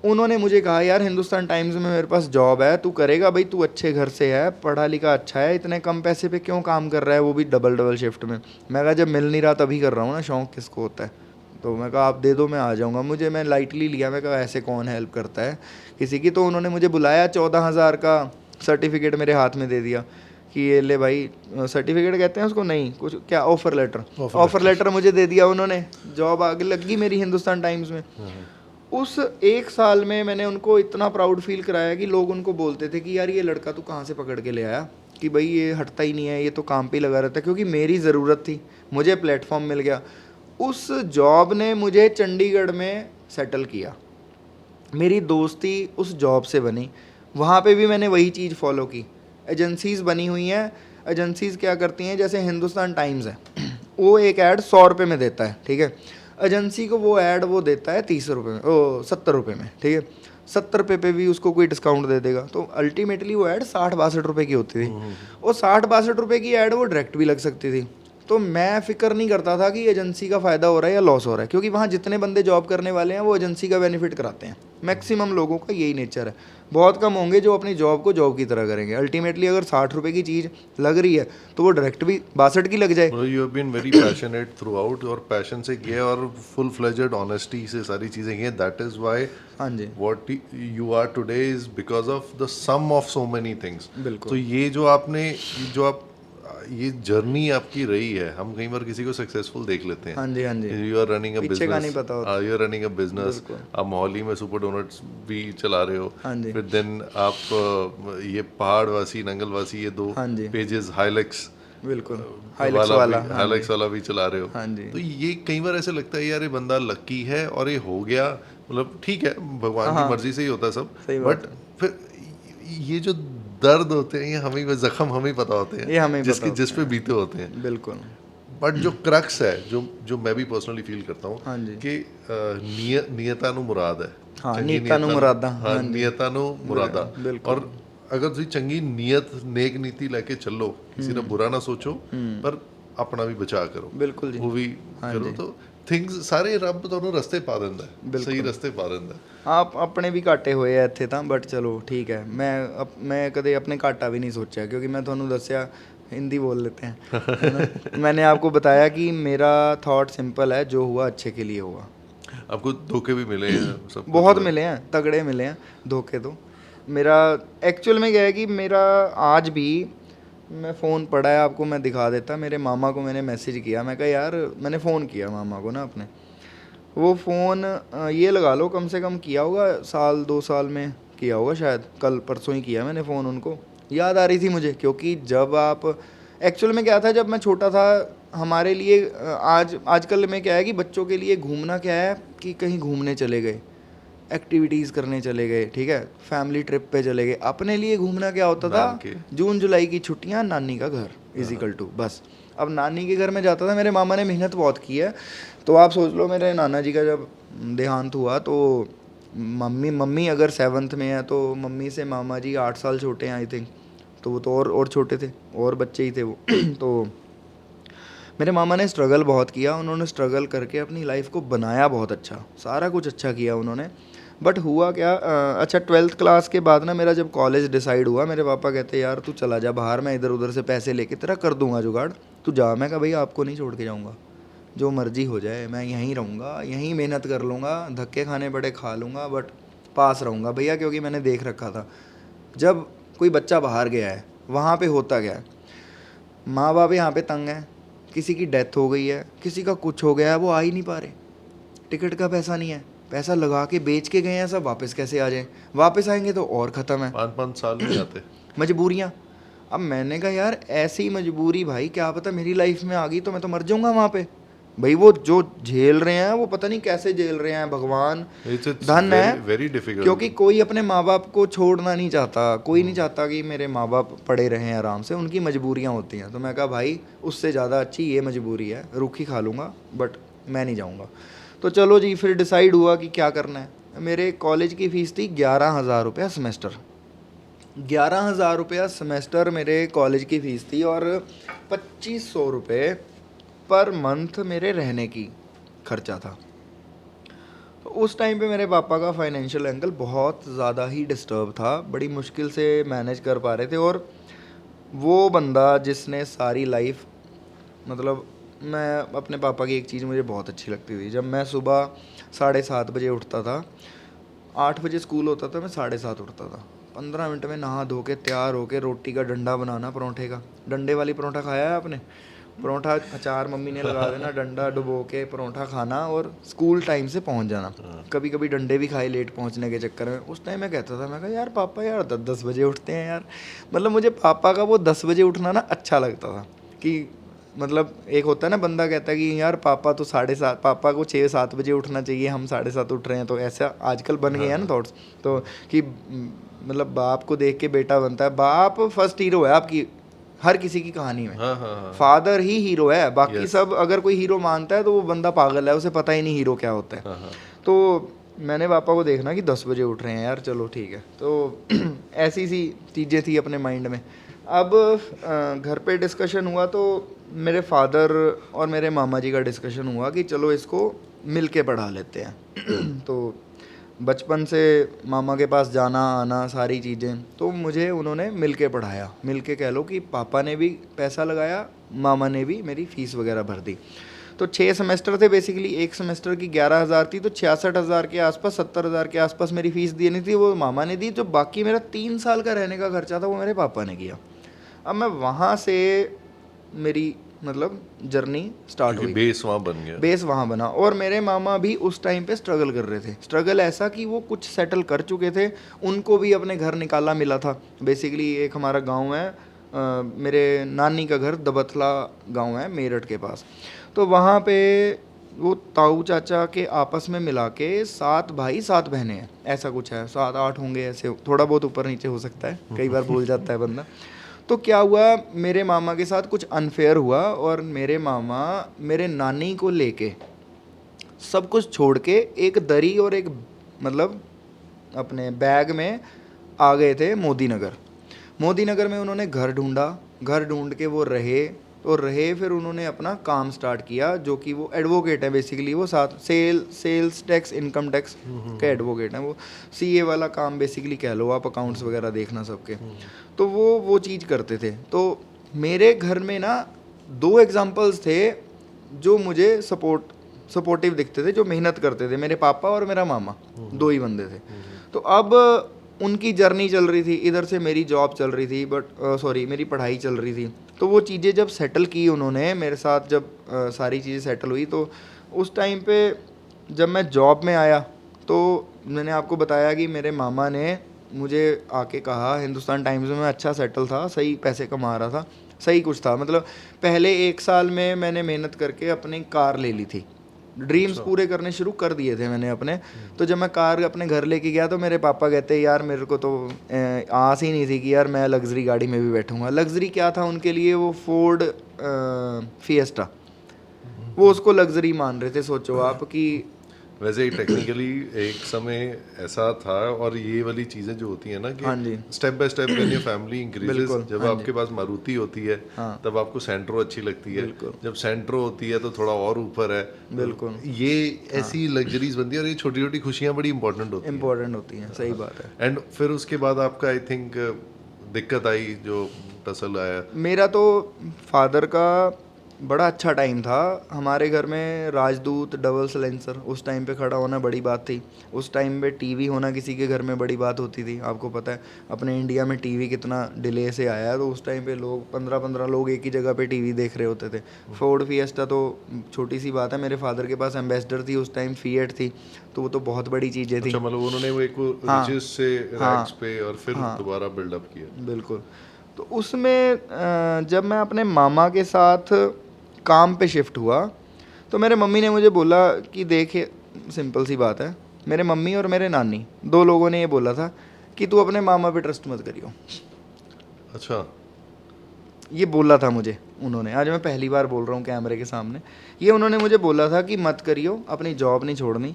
उन्होंने मुझे कहा यार हिंदुस्तान टाइम्स में मेरे पास जॉब है, तू करेगा भाई, तू अच्छे घर से है, पढ़ा लिखा अच्छा है, इतने कम पैसे पे क्यों काम कर रहा है, वो भी डबल शिफ्ट में। मैं कहा जब मिल नहीं रहा तभी कर रहा हूँ ना, शौक किसको होता है। तो मैं कहा आप दे दो मैं आ जाऊँगा, मुझे मैं लाइटली लिया, मैं कहा ऐसे कौन हेल्प करता है किसी की। तो उन्होंने मुझे बुलाया, 14,000 का सर्टिफिकेट मेरे हाथ में दे दिया कि ये ले भाई, सर्टिफिकेट कहते हैं उसको, नहीं कुछ क्या, ऑफ़र लेटर मुझे दे दिया उन्होंने। जॉब आगे लगी मेरी हिंदुस्तान टाइम्स में। उस 1 साल में मैंने उनको इतना प्राउड फील कराया कि लोग उनको बोलते थे कि यार ये लड़का तू कहाँ से पकड़ के ले आया, कि भाई ये हटता ही नहीं है, ये तो काम पे ही लगा रहता है। क्योंकि मेरी ज़रूरत थी, मुझे प्लेटफॉर्म मिल गया। उस जॉब ने मुझे चंडीगढ़ में सेटल किया, मेरी दोस्ती उस जॉब से बनी। वहाँ पे भी मैंने वही चीज़ फॉलो की। एजेंसीज़ बनी हुई हैं, एजेंसीज़ क्या करती हैं, जैसे हिंदुस्तान टाइम्स है, वो एक ऐड 100 रुपये में देता है, ठीक है। एजेंसी को वो ऐड वो देता है 30 रुपये में, 70 रुपये में, ठीक है। 70 रुपये पे भी उसको कोई डिस्काउंट दे देगा, तो अल्टीमेटली वो ऐड 60-62 रुपये की होती थी। और 60-62 रुपये की ऐड वो डायरेक्ट भी लग सकती थी। तो मैं फ़िक्र नहीं करता था कि एजेंसी का फ़ायदा हो रहा है या लॉस हो रहा है, क्योंकि वहाँ जितने बंदे जॉब करने वाले हैं वो एजेंसी का बेनिफिट कराते हैं। मैक्सिमम लोगों का यही नेचर है, बहुत कम होंगे जो अपनी जॉब को जॉब की तरह करेंगे। अल्टीमेटली अगर 60 रुपये की चीज़ लग रही है तो वो डायरेक्ट भी 62 की लग जाए। You have been very passionate throughout, और पैशन से किया और फुल फ्लेजेड ऑनेस्टी से सारी चीज़ें की, दैट इज़ वाई हाँ जी, what you are today is because of the sum of so many things। बिल्कुल। तो ये जो आपने ये जर्नी आपकी रही है, हम कई बार किसी को सक्सेसफुल देख लेते हैं। हाँ जी, हाँ जी। यू आर रनिंग अ पीछे का नहीं बिजनेस, पता होता। You are running a business, आप मोहाली में सुपर डोनट्स भी चला रहे हो। हाँ जी। फिर देन आप ये पहाड़वासी नंगलवासी ये 2 हाँ जी। पेजेस हाइलेक्स बिल्कुल, हाइलक्स वाला, हाँ हाइलेक्स वाला भी चला रहे हो। हाँ जी। तो ये कई बार ऐसे लगता है यार ये बंदा लकी है और ये हो गया, मतलब ठीक है भगवान की मर्जी से ही होता है सब, सही बात बट फिर ये जो दर्द होते हैं, ये हमें जख्म हमें पता होते ये हमें हैं, पता जिसके होते जिस पे बीते होते हैं। बिल्कुल। बट जो क्रक्स है, जो मैं भी पर्सनली फील करता हूँ हाँ जी। कि नियता नु मुराद है। हाँ, चंगी नीयता नु मुरादा। हाँ, हाँ जी। नियता नु मुरादा। बिल्कुल। और अगर ਤੁਸੀਂ ਚੰਗੀ ਨੀਅਤ ਨੇਕ ਨੀਤੀ ਲੈ ਕੇ ਚੱਲੋ, ਕਿਸੇ ਦਾ बुरा ना सोचो, पर अपना भी बचा करो, बिल्कुल जी। वो भी करो, तो थिंग्स ਸਾਰੇ ਰੱਬ ਤੁਹਾਨੂੰ ਰਸਤੇ ਪਾ ਦਿੰਦਾ ਹੈ, ਸਹੀ ਰਸਤੇ ਪਾ ਦਿੰਦਾ ਹੈ। ਆਪ ਆਪਣੇ ਵੀ ਘਾਟੇ ਹੋਏ ਆ ਇੱਥੇ ਤਾਂ, ਬਟ ਚਲੋ ਠੀਕ ਹੈ। मैं कदे अपने घाटा भी नहीं सोचा, क्योंकि मैं ਤੁਹਾਨੂੰ ਦੱਸਿਆ हिंदी बोल लेते हैं मैंने आपको बताया कि मेरा थॉट सिंपल है, जो हुआ अच्छे के लिए हुआ। आपको धोखे भी मिले हैं सब कुछ बहुत हुआ। मिले हैं, तगड़े मिले हैं धोखे। तो मेरा एक्चुअल में क्या है कि मेरा आज भी, मैं फ़ोन पड़ा है आपको मैं दिखा देता, मेरे मामा को मैंने मैसेज किया, मैं कहा यार, मैंने फ़ोन किया मामा को ना अपने, वो फ़ोन ये लगा लो कम से कम किया होगा 1-2 साल में किया होगा शायद, कल परसों ही किया मैंने फ़ोन उनको। याद आ रही थी मुझे, क्योंकि जब आप एक्चुअल में क्या था, जब मैं छोटा था हमारे लिए आजकल में क्या है कि बच्चों के लिए घूमना क्या है कि कहीं घूमने चले गए, एक्टिविटीज़ करने चले गए, ठीक है, फैमिली ट्रिप पे चले गए। अपने लिए घूमना क्या होता था, जून जुलाई की छुट्टियां, नानी का घर इजिकल टू बस। अब नानी के घर में जाता था, मेरे मामा ने मेहनत बहुत की है, तो आप सोच लो मेरे नाना जी का जब देहांत हुआ तो मम्मी अगर 7th में है तो मम्मी से मामा जी 8 साल छोटे हैं आई थिंक, तो वो तो और छोटे थे, और बच्चे ही थे वो तो मेरे मामा ने स्ट्रगल बहुत किया, उन्होंने स्ट्रगल करके अपनी लाइफ को बनाया बहुत अच्छा, सारा कुछ अच्छा किया उन्होंने। बट हुआ क्या, अच्छा 12th क्लास के बाद ना मेरा जब कॉलेज डिसाइड हुआ, मेरे पापा कहते यार तू चला जा बाहर, मैं इधर उधर से पैसे लेके तेरा कर दूंगा जुगाड़, तू जा। मैं कहा भाई आपको नहीं छोड़ के जाऊँगा, जो मर्जी हो जाए मैं यहीं रहूँगा, यहीं मेहनत कर लूँगा, धक्के खाने पड़े खा लूँगा, बट पास रहूँगा भैया। क्योंकि मैंने देख रखा था जब कोई बच्चा बाहर गया है वहाँ पे होता क्या है, माँ बाप यहाँ पे तंग है, किसी की डेथ हो गई है, किसी का कुछ हो गया है, वो आ ही नहीं पा रहे, टिकट का पैसा नहीं है, पैसा लगा के बेच के गए हैं सब, वापस कैसे आ जाएं, वापस आएंगे तो और ख़त्म है, 5-5 साल नहीं आते। मजबूरियाँ। अब मैंने कहा यार ऐसी मजबूरी भाई क्या पता मेरी लाइफ में आ गई तो मैं तो मर जाऊँगा वहाँ पे। भाई वो जो झेल रहे हैं वो पता नहीं कैसे झेल रहे हैं, भगवान धन है, वेरी डिफिकल्ट। क्योंकि कोई अपने माँ बाप को छोड़ना नहीं चाहता, कोई नहीं चाहता कि मेरे माँ बाप पड़े रहें आराम से, उनकी मजबूरियाँ होती हैं। तो मैं कहा भाई उससे ज़्यादा अच्छी ये मजबूरी है, रूखी खा लूँगा बट मैं नहीं जाऊँगा। तो चलो जी, फिर डिसाइड हुआ कि क्या करना है। मेरे कॉलेज की फ़ीस थी 11,000 रुपया सेमेस्टर, 11,000 रुपया सेमेस्टर मेरे कॉलेज की फ़ीस थी, और 2,500 रुपये पर मंथ मेरे रहने की खर्चा था। तो उस टाइम पे मेरे पापा का फाइनेंशियल एंगल बहुत ज़्यादा ही डिस्टर्ब था, बड़ी मुश्किल से मैनेज कर पा रहे थे। और वो बंदा जिसने सारी लाइफ, मतलब मैं अपने पापा की एक चीज़ मुझे बहुत अच्छी लगती थी, जब मैं सुबह 7:30 बजे उठता था, 8 बजे स्कूल होता था, मैं 7:30 उठता था, 15 मिनट में नहा धो के तैयार होके रोटी का डंडा बनाना, परोंठे का, डंडे वाली परोंठा खाया है आपने? परोंठा अचार मम्मी ने लगा देना, डंडा डुबो के परोंठा खाना और स्कूल टाइम से पहुंच जाना। कभी कभी डंडे भी खाए लेट पहुंचने के चक्कर में। उस टाइम मैं कहता था, मैं कहा यार पापा यार 10-10 बजे उठते हैं यार, मतलब मुझे पापा का वो 10 बजे उठना ना अच्छा लगता था। कि मतलब एक होता है ना, बंदा कहता है कि यार पापा तो 7:30, पापा को 6-7 बजे उठना चाहिए, हम 7:30 उठ रहे हैं, तो ऐसा आजकल बन गया है ना थॉट्स। तो कि मतलब बाप को देख के बेटा बनता है, बाप फर्स्ट हीरो है आपकी हर किसी की कहानी में। फादर ही हीरो है, बाकी सब अगर कोई हीरो मानता है तो वो बंदा पागल है, उसे पता ही नहीं हीरो क्या होता है। तो मैंने पापा को देखना कि 10 बजे उठ रहे हैं यार, चलो ठीक है। तो ऐसी सी चीज़ें थी अपने माइंड में। अब घर पे डिस्कशन हुआ तो मेरे फादर और मेरे मामा जी का डिस्कशन हुआ कि चलो इसको मिल के पढ़ा लेते हैं। तो बचपन से मामा के पास जाना आना सारी चीज़ें, तो मुझे उन्होंने मिल के पढ़ाया। मिल के कह लो कि पापा ने भी पैसा लगाया, मामा ने भी मेरी फ़ीस वगैरह भर दी। तो 6 सेमेस्टर थे बेसिकली, एक सेमेस्टर की 11,000 थी, तो 66,000 के आसपास, 70,000 के आसपास मेरी फ़ीस देनी थी, वो मामा ने दी। जो बाकी मेरा 3 साल का रहने का खर्चा था वो मेरे पापा ने किया। अब मैं वहाँ से मेरी मतलब जर्नी स्टार्ट हुई, बेस वहाँ बन गया, बेस वहाँ बना। और मेरे मामा भी उस टाइम पे स्ट्रगल कर रहे थे, स्ट्रगल ऐसा कि वो कुछ सेटल कर चुके थे, उनको भी अपने घर निकाला मिला था। बेसिकली एक हमारा गांव है, मेरे नानी का घर दबथला गांव है मेरठ के पास। तो वहाँ पे वो ताऊ चाचा के आपस में मिला के 7 भाई 7 बहनें हैं, ऐसा कुछ है, 7-8 होंगे, ऐसे थोड़ा बहुत ऊपर नीचे हो सकता है, कई बार भूल जाता है बंदा। तो क्या हुआ, मेरे मामा के साथ कुछ अनफेयर हुआ और मेरे मामा मेरे नानी को लेके सब कुछ छोड़ के एक दरी और एक मतलब अपने बैग में आ गए थे मोदी नगर। मोदी नगर में उन्होंने घर ढूंढा, घर ढूंढ के वो रहे और रहे, फिर उन्होंने अपना काम स्टार्ट किया, जो कि वो एडवोकेट है बेसिकली। वो साथ सेल्स टैक्स इनकम टैक्स के एडवोकेट हैं, वो सीए वाला काम बेसिकली कह लो आप, अकाउंट्स वगैरह देखना सबके। तो वो चीज़ करते थे। तो मेरे घर में ना 2 एग्जांपल्स थे जो मुझे सपोर्टिव दिखते थे, जो मेहनत करते थे, मेरे पापा और मेरा मामा, 2 ही बंदे थे। तो अब उनकी जर्नी चल रही थी, इधर से मेरी जॉब चल रही थी, मेरी पढ़ाई चल रही थी। तो वो चीज़ें जब सेटल की उन्होंने मेरे साथ, जब सारी चीज़ें सेटल हुई, तो उस टाइम पे जब मैं जॉब में आया तो मैंने आपको बताया कि मेरे मामा ने मुझे आके कहा, हिंदुस्तान टाइम्स में मैं अच्छा सेटल था, सही पैसे कमा रहा था, सही कुछ था। मतलब पहले 1 साल में मैंने मेहनत करके अपनी कार ले ली थी, ड्रीम्स पूरे करने शुरू कर दिए थे मैंने अपने। तो जब मैं कार अपने घर लेके गया तो मेरे पापा कहते यार मेरे को तो आस ही नहीं थी कि यार मैं लग्जरी गाड़ी में भी बैठूंगा। लग्जरी क्या था उनके लिए, वो फोर्ड फिएस्टा, वो उसको लग्जरी मान रहे थे। सोचो आप कि वैसे ही टेक्निकली एक समय ऐसा था, और ये वाली चीज़ें जो होती हैं ना हाँ कि जी। Step by step when your family increases, बिल्कुल, जब हाँ आपके पास मारुति होती है हाँ। तब आपको सेंट्रो अच्छी लगती है, बिल्कुल। जब सेंट्रो होती है तो थोड़ा और ऊपर है। बिल्कुल। ये ऐसी लग्जरीज बनती है, और ये छोटी छोटी खुशियाँ बड़ी इंपॉर्टेंट होती हैं। इम्पोर्टेंट होती हैं, सही बात है। एंड फिर उसके बाद आपका आई थिंक दिक्कत आई, जो टसल आया। मेरा तो फादर का बड़ा अच्छा टाइम था। हमारे घर में राजदूत डबल सलेंसर उस टाइम पे खड़ा होना बड़ी बात थी। उस टाइम पे टीवी होना किसी के घर में बड़ी बात होती थी। आपको पता है अपने इंडिया में टीवी कितना डिले से आया है, तो उस टाइम पे लोग 15-15 लोग एक ही जगह पे टीवी देख रहे होते थे। फोर्ड फिएस्टा तो छोटी सी बात है, मेरे फादर के पास एम्बेसडर थी उस टाइम, फिएट थी, तो वो तो बहुत बड़ी चीज़ें थी। अच्छा, मतलब उन्होंने वो एक हाँ। रिचेस से हाँ। रैक्स पे और फिर दोबारा बिल्डअप किया। बिल्कुल। तो उसमें जब मैं अपने मामा के साथ काम पे शिफ्ट हुआ, तो मेरे मम्मी ने मुझे बोला कि देख, सिंपल सी बात है, मेरे मम्मी और मेरे नानी दो लोगों ने ये बोला था कि तू अपने मामा पे ट्रस्ट मत करियो। अच्छा। ये बोला था मुझे उन्होंने, आज मैं पहली बार बोल रहा हूँ कैमरे के सामने, ये उन्होंने मुझे बोला था कि मत करियो, अपनी जॉब नहीं छोड़नी,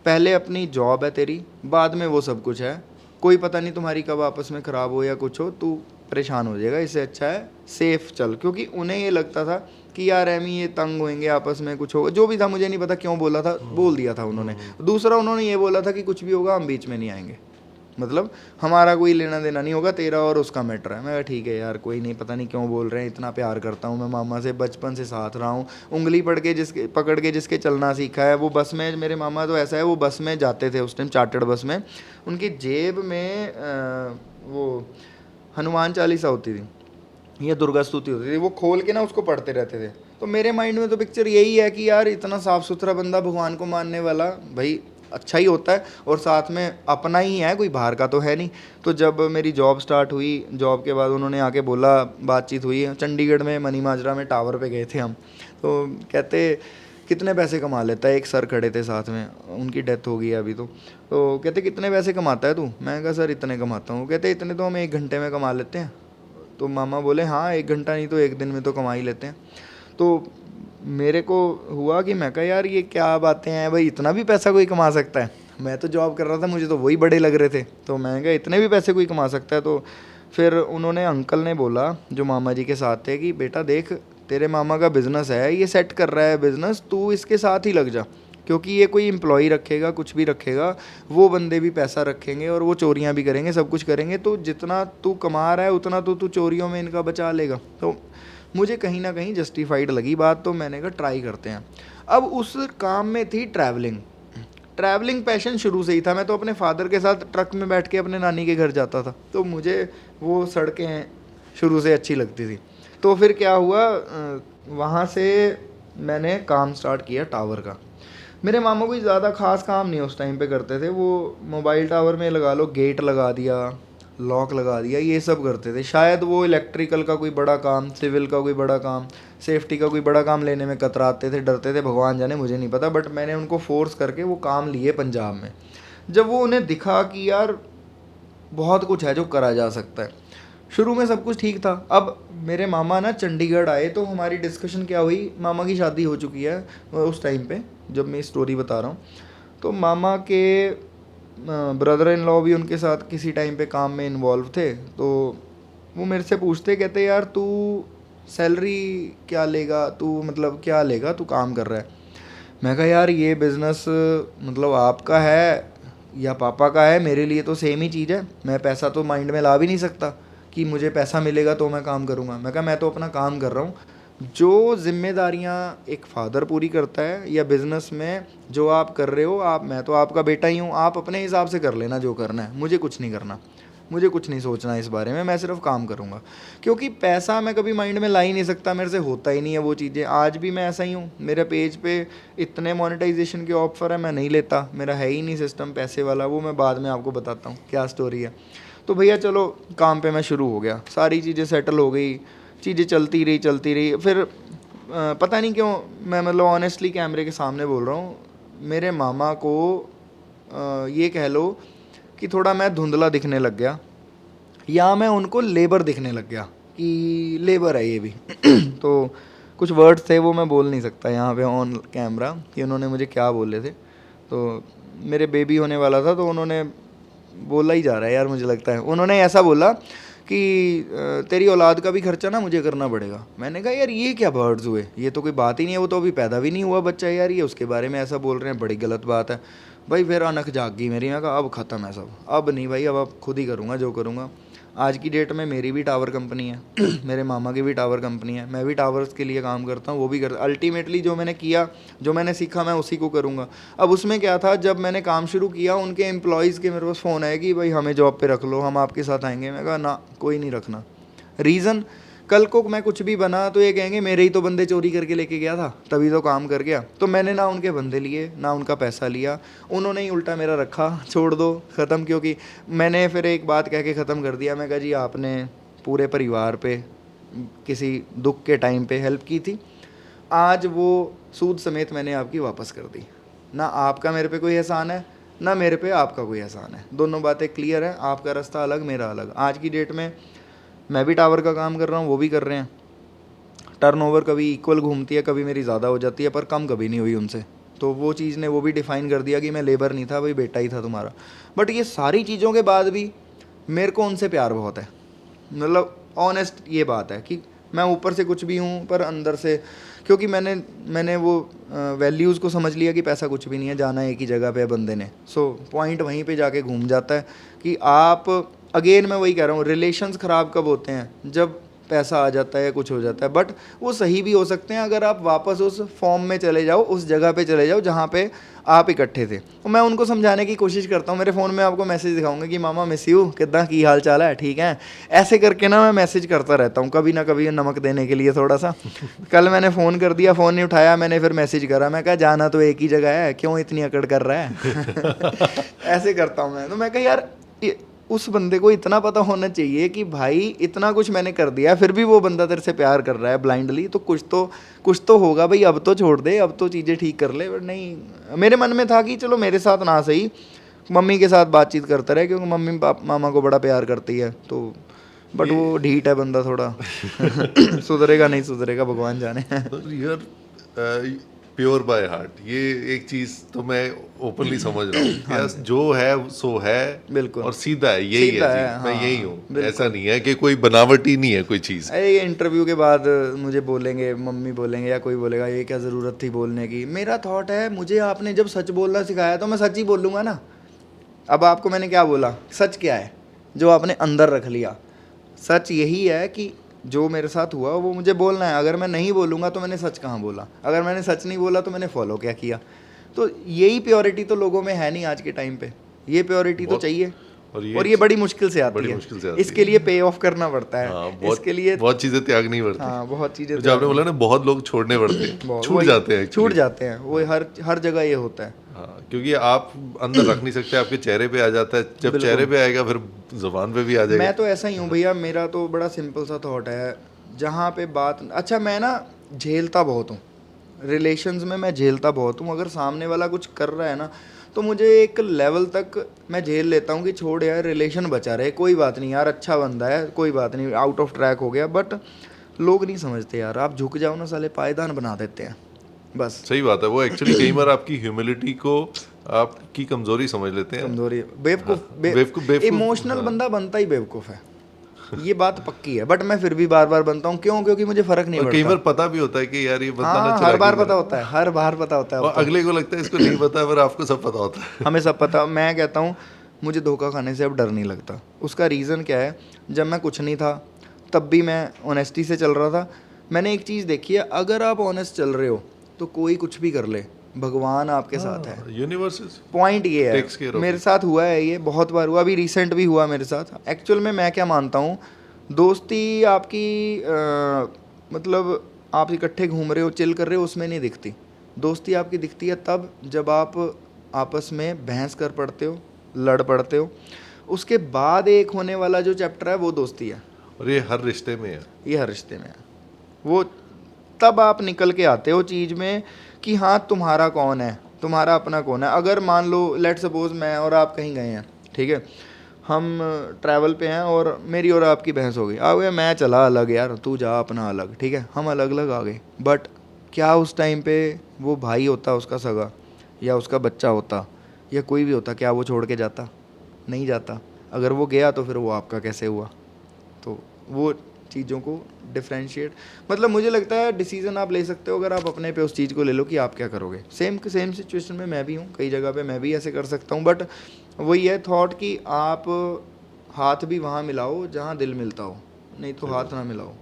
पहले अपनी जॉब है तेरी, बाद में वो सब कुछ है, कोई पता नहीं तुम्हारी कब आपस में ख़राब हो या कुछ हो, तू परेशान हो जाएगा, इससे अच्छा है सेफ चल। क्योंकि उन्हें ये लगता था कि यार एमी ये तंग होंगे आपस में, कुछ होगा, जो भी था, मुझे नहीं पता क्यों बोला था, बोल दिया था उन्होंने। दूसरा उन्होंने ये बोला था कि कुछ भी होगा हम बीच में नहीं आएंगे, मतलब हमारा कोई लेना देना नहीं होगा, तेरा और उसका मैटर है। मैं कहा ठीक है यार, कोई नहीं, पता नहीं क्यों बोल रहे हैं, इतना प्यार करता हूँ मैं मामा से, बचपन से साथ रहा हूँ, उंगली पकड़ के जिसके चलना सीखा है। वो बस में, मेरे मामा तो ऐसा है, वो बस में जाते थे उस टाइम, चार्टर्ड बस में, उनकी जेब में वो हनुमान चालीसा होती थी या दुर्गा स्तुति होती थी, वो खोल के ना उसको पढ़ते रहते थे। तो मेरे माइंड में तो पिक्चर यही है कि यार इतना साफ़ सुथरा बंदा, भगवान को मानने वाला, भाई अच्छा ही होता है, और साथ में अपना ही है, कोई बाहर का तो है नहीं। तो जब मेरी जॉब स्टार्ट हुई, जॉब के बाद उन्होंने आके बोला, बातचीत हुई, चंडीगढ़ में मनी माजरा में टावर पे गए थे हम, तो कहते कितने पैसे कमा लेता है, एक सर खड़े थे साथ में, उनकी डेथ हो गई है अभी तो कहते कितने पैसे कमाता है तू? मैं कहा सर इतने कमाता हूँ। कहते इतने तो हम 1 घंटे में कमा लेते हैं। तो मामा बोले हाँ 1 घंटा नहीं तो 1 दिन में तो कमा ही लेते हैं। तो मेरे को हुआ कि मैं कहा यार ये क्या बातें हैं भाई, इतना भी पैसा कोई कमा सकता है? मैं तो जॉब कर रहा था, मुझे तो वही बड़े लग रहे थे, तो मैं कहा इतने भी पैसे कोई कमा सकता है? तो फिर उन्होंने, अंकल ने बोला जो मामा जी के साथ थे कि बेटा देख, तेरे मामा का बिज़नेस है, ये सेट कर रहा है बिज़नेस, तू इसके साथ ही लग जा, क्योंकि ये कोई एम्प्लॉई रखेगा, कुछ भी रखेगा, वो बंदे भी पैसा रखेंगे और वो चोरियां भी करेंगे, सब कुछ करेंगे, तो जितना तू कमा रहा है उतना तो तू चोरियों में इनका बचा लेगा। तो मुझे कहीं ना कहीं जस्टिफाइड लगी बात, तो मैंने कहा ट्राई करते हैं। अब उस काम में थी ट्रैवलिंग पैशन शुरू से ही था। मैं तो अपने फादर के साथ ट्रक में बैठ के अपने नानी के घर जाता था, तो मुझे वो सड़कें शुरू से अच्छी लगती थी। तो फिर क्या हुआ, वहाँ से मैंने काम स्टार्ट किया टावर का। मेरे मामा कोई ज़्यादा ख़ास काम नहीं उस टाइम पे करते थे, वो मोबाइल टावर में लगा लो, गेट लगा दिया, लॉक लगा दिया, ये सब करते थे। शायद वो इलेक्ट्रिकल का कोई बड़ा काम, सिविल का कोई बड़ा काम, सेफ्टी का कोई बड़ा काम लेने में कतराते थे, डरते थे, भगवान जाने, मुझे नहीं पता। बट मैंने उनको फोर्स करके वो काम लिए पंजाब में। जब वो उन्हें दिखा कि यार बहुत कुछ है जो करा जा सकता है, शुरू में सब कुछ ठीक था। अब मेरे मामा ना चंडीगढ़ आए, तो हमारी डिस्कशन क्या हुई, मामा की शादी हो चुकी है उस टाइम पे जब मैं स्टोरी बता रहा हूँ, तो मामा के ब्रदर इन लॉ भी उनके साथ किसी टाइम पे काम में इन्वॉल्व थे। तो वो मेरे से पूछते, कहते यार तू सैलरी क्या लेगा, तू मतलब क्या लेगा, तू काम कर रहा है? मैं कहा यार ये बिज़नेस मतलब आपका है या पापा का है, मेरे लिए तो सेम ही चीज़ है, मैं पैसा तो माइंड में ला भी नहीं सकता कि मुझे पैसा मिलेगा तो मैं काम करूँगा। मैं कहा मैं तो अपना काम कर रहा हूँ, जो जिम्मेदारियाँ एक फादर पूरी करता है या बिज़नेस में जो आप कर रहे हो, आप, मैं तो आपका बेटा ही हूँ, आप अपने हिसाब से कर लेना जो करना है, मुझे कुछ नहीं करना, मुझे कुछ नहीं सोचना इस बारे में, मैं सिर्फ काम करूँगा। क्योंकि पैसा मैं कभी माइंड में ला ही नहीं सकता, मेरे से होता ही नहीं है वो चीज़ें। आज भी मैं ऐसा ही हूँ, मेरे पेज पे इतने मोनेटाइजेशन के ऑफर है, मैं नहीं लेता, मेरा है ही नहीं सिस्टम पैसे वाला। वो मैं बाद में आपको बताता हूँ क्या स्टोरी है। तो भैया चलो काम पे मैं शुरू हो गया, सारी चीज़ें सेटल हो गई, चीज़ें चलती रही। फिर पता नहीं क्यों, मैं मतलब ऑनेस्टली कैमरे के सामने बोल रहा हूँ, मेरे मामा को ये कह लो कि थोड़ा मैं धुंधला दिखने लग गया, या मैं उनको लेबर दिखने लग गया कि लेबर है ये भी। तो कुछ वर्ड्स थे वो मैं बोल नहीं सकता यहाँ पे ऑन कैमरा कि उन्होंने मुझे क्या बोले थे। तो मेरे बेबी होने वाला था, तो उन्होंने बोला ही जा रहा है यार, मुझे लगता है उन्होंने ऐसा बोला कि तेरी औलाद का भी खर्चा ना मुझे करना पड़ेगा। मैंने कहा यार ये क्या वर्ड्स हुए, ये तो कोई बात ही नहीं है, वो तो अभी पैदा भी नहीं हुआ बच्चा यार, ये उसके बारे में ऐसा बोल रहे हैं, बड़ी गलत बात है भाई। फिर अनख जाग गई मेरी, मैं कहा अब ख़त्म है सब, अब नहीं भाई, अब खुद ही करूँगा जो करूँगा। आज की डेट में मेरी भी टावर कंपनी है मेरे मामा की भी टावर कंपनी है, मैं भी टावर्स के लिए काम करता हूँ, वो भी करता। अल्टीमेटली जो मैंने किया, जो मैंने सीखा, मैं उसी को करूँगा। अब उसमें क्या था, जब मैंने काम शुरू किया उनके एम्प्लॉयज़ के मेरे पास फ़ोन आया कि भाई हमें जॉब पे रख लो, हम आपके साथ आएंगे। मैं कहा ना, कोई नहीं रखना। रीज़न, कल को मैं कुछ भी बना तो ये कहेंगे मेरे ही तो बंदे चोरी करके लेके गया था, तभी तो काम कर गया। तो मैंने ना उनके बंदे लिए, ना उनका पैसा लिया, उन्होंने ही उल्टा मेरा रखा, छोड़ दो, ख़त्म। क्योंकि मैंने फिर एक बात कह के ख़त्म कर दिया, मैं कहा जी आपने पूरे परिवार पे किसी दुख के टाइम पे हेल्प की थी, आज वो सूद समेत मैंने आपकी वापस कर दी। ना आपका मेरे पे कोई एहसान है, ना मेरे पे आपका कोई एहसान है, दोनों बातें क्लियर हैं। आपका रास्ता अलग, मेरा अलग। आज की डेट में मैं भी टावर का काम कर रहा हूँ, वो भी कर रहे हैं। टर्नओवर कभी इक्वल घूमती है, कभी मेरी ज़्यादा हो जाती है, पर कम कभी नहीं हुई उनसे। तो वो चीज़ ने वो भी डिफ़ाइन कर दिया कि मैं लेबर नहीं था भाई, बेटा ही था तुम्हारा। बट ये सारी चीज़ों के बाद भी मेरे को उनसे प्यार बहुत है। मतलब ऑनेस्ट ये बात है कि मैं ऊपर से कुछ भी हूँ पर अंदर से, क्योंकि मैंने वो वैल्यूज़ को समझ लिया कि पैसा कुछ भी नहीं है, जाना एक ही जगह पे है बंदे ने। सो पॉइंट वहीं पे जाके घूम जाता है कि आप, अगेन मैं वही कह रहा हूँ, रिलेशंस ख़राब कब होते हैं, जब पैसा आ जाता है या कुछ हो जाता है। बट वो सही भी हो सकते हैं अगर आप वापस उस फॉर्म में चले जाओ, उस जगह पे चले जाओ जहाँ पे आप इकट्ठे थे। तो मैं उनको समझाने की कोशिश करता हूँ। मेरे फ़ोन में आपको मैसेज दिखाऊंगा कि मामा मिस यू, कितना की हाल चाल है, ठीक है, ऐसे करके ना मैं मैसेज करता रहता हूँ, कभी ना कभी नमक देने के लिए थोड़ा सा। कल मैंने फ़ोन कर दिया, फ़ोन नहीं उठाया, मैंने फिर मैसेज करा, मैं कहा जाना तो एक ही जगह है, क्यों इतनी अकड़ कर रहा है ऐसे करता हूँ मैं। तो मैं कहा यार उस बंदे को इतना पता होना चाहिए कि भाई इतना कुछ मैंने कर दिया, फिर भी वो बंदा तेरे से प्यार कर रहा है ब्लाइंडली, तो कुछ तो होगा भाई, अब तो छोड़ दे, अब तो चीज़ें ठीक कर ले। बट नहीं, मेरे मन में था कि चलो मेरे साथ ना सही, मम्मी के साथ बातचीत करता रहे, क्योंकि मम्मी मामा को बड़ा प्यार करती है। तो बट वो ढीठ है बंदा थोड़ा सुधरेगा नहीं सुधरेगा भगवान जाने प्योर बाय हार्ट, ये एक चीज तो मैं ओपनली समझ रहा हूँ। यस, जो है सो है, बिल्कुल, और सीधा है, यही सीधा है, है, मैं हाँ, यही हूँ। बिल्कुल। ऐसा नहीं है कि कोई बनावटी नहीं है कोई चीज। अरे इंटरव्यू के बाद मुझे बोलेंगे, मम्मी बोलेंगे या कोई बोलेगा ये क्या ज़रूरत थी बोलने की। मेरा थॉट है, मुझे आपने जब सच बोलना सिखाया तो मैं सच ही बोलूँगा ना। अब आपको मैंने क्या बोला, सच क्या है जो आपने अंदर रख लिया। सच यही है कि जो मेरे साथ हुआ वो मुझे बोलना है। अगर मैं नहीं बोलूँगा तो मैंने सच कहाँ बोला, अगर मैंने सच नहीं बोला तो मैंने फॉलो क्या किया। तो यही प्योरिटी तो लोगों में है नहीं आज के टाइम पे, ये प्योरिटी तो चाहिए, और ये बड़ी मुश्किल से आती है। इसके लिए पे ऑफ करना पड़ता है, इसके लिए बहुत चीजें त्यागनी पड़ती है। हाँ, बहुत चीज़ें जो आपने बोला ना, बहुत लोग छोड़ने पड़ते हैं, छूट जाते हैं, छूट जाते हैं, वो हर जगह ये होता है। हाँ, क्योंकि आप अंदर रख नहीं सकते, आपके चेहरे पे आ जाता है, जब चेहरे पे आएगा फिर जुबान पे भी आ जाएगा। मैं तो ऐसा ही हूँ भैया, मेरा तो बड़ा सिंपल सा थॉट है, जहाँ पे बात, अच्छा मैं ना झेलता बहुत हूँ, रिलेशंस में मैं झेलता बहुत हूँ। अगर सामने वाला कुछ कर रहा है ना, तो मुझे एक लेवल तक मैं झेल लेता हूँ कि छोड़ यार, रिलेशन बचा रहे, कोई बात नहीं यार, अच्छा बंदा है, कोई बात नहीं, आउट ऑफ ट्रैक हो गया। बट लोग नहीं समझते यार, आप झुक जाओ ना साले, पायदान बना देते हैं बस। सही बात है, वो एक्चुअली कई बार आपकी ह्यूमिलिटी को आपकी कमजोरी समझ लेते हैं। कमजोरी, बेवकूफ़, इमोशनल बंदा बनता ही बेवकूफ़ है, ये बात पक्की है। बट मैं फिर भी बार बार बनता हूँ, क्यों? क्योंकि मुझे फर्क नहीं और पड़ता। कई बार पता भी होता है कि यार ये बंदा ना हाँ, हर बार पता होता है, हर बार पता होता है, और अगले को लगता है इसको नहीं पता है, पर आपको सब पता होता है। हमें सब पता। मैं कहता हूँ मुझे धोखा खाने से अब डर नहीं लगता। उसका रीज़न क्या है, जब मैं कुछ नहीं था तब भी मैं ऑनेस्टी से चल रहा था। मैंने एक चीज़ देखी है, अगर आप ऑनेस्ट चल रहे हो तो कोई कुछ भी कर ले, भगवान आपके साथ है। यूनिवर्स पॉइंट ये है, मेरे साथ हुआ है, ये बहुत बार हुआ, अभी रिसेंट भी हुआ मेरे साथ। एक्चुअल में मैं क्या मानता हूँ, दोस्ती आपकी मतलब आप इकट्ठे घूम रहे हो, चिल कर रहे हो, उसमें नहीं दिखती। दोस्ती आपकी दिखती है तब जब आप आपस में बहस कर पड़ते हो, लड़ पड़ते हो, उसके बाद एक होने वाला जो चैप्टर है वो दोस्ती है। और ये हर रिश्ते में है, ये हर रिश्ते में है। वो तब आप निकल के आते हो चीज़ में कि हाँ तुम्हारा कौन है, तुम्हारा अपना कौन है। अगर मान लो लेट सपोज मैं और आप कहीं गए हैं, ठीक है, हम ट्रैवल पे हैं और मेरी और आपकी बहस हो गई, आ गए, मैं चला अलग, यार तू जा अपना अलग, ठीक है, हम अलग अलग आ गए। बट क्या उस टाइम पे वो भाई होता उसका सगा, या उसका बच्चा होता या कोई भी होता, क्या वो छोड़ के जाता? नहीं जाता। अगर वो गया तो फिर वो आपका कैसे हुआ? तो वो चीज़ों को डिफ्रेंशिएट, मतलब मुझे लगता है डिसीजन आप ले सकते हो अगर आप अपने पे उस चीज़ को ले लो कि आप क्या करोगे। सेम सिचुएशन में मैं भी हूँ, कई जगह पे मैं भी ऐसे कर सकता हूँ, बट वही है थॉट कि आप हाथ भी वहाँ मिलाओ जहाँ दिल मिलता हो, नहीं तो हाथ ना मिलाओ।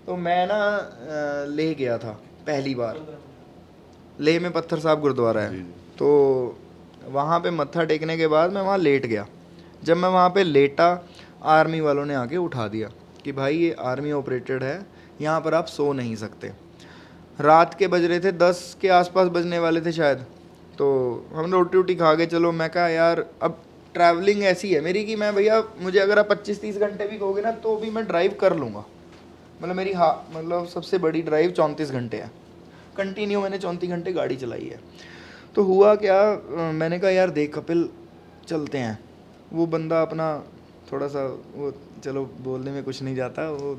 तो मैं ना लेह गया था पहली बार। लेह में पत्थर साहब गुरुद्वारा है, तो वहाँ पे मत्था टेकने के बाद मैं वहाँ लेट गया। जब मैं वहाँ पे लेटा, आर्मी वालों ने आके उठा दिया कि भाई ये आर्मी ऑपरेटेड है, यहाँ पर आप सो नहीं सकते। रात के बज रहे थे 10 के आसपास बजने वाले थे शायद। तो हम रोटी वोटी खा के चलो, मैं कहा यार अब ट्रैवलिंग ऐसी है मेरी कि मैं भैया, मुझे अगर आप 25-30 घंटे भी कहोगे ना तो भी मैं ड्राइव कर लूँगा। मतलब मेरी मतलब सबसे बड़ी ड्राइव 34 घंटे है कंटिन्यू, मैंने 34 घंटे गाड़ी चलाई है। तो हुआ क्या, मैंने कहा यार देख कपिल चलते हैं। वो बंदा अपना थोड़ा सा वो, चलो बोलने में कुछ नहीं जाता, वो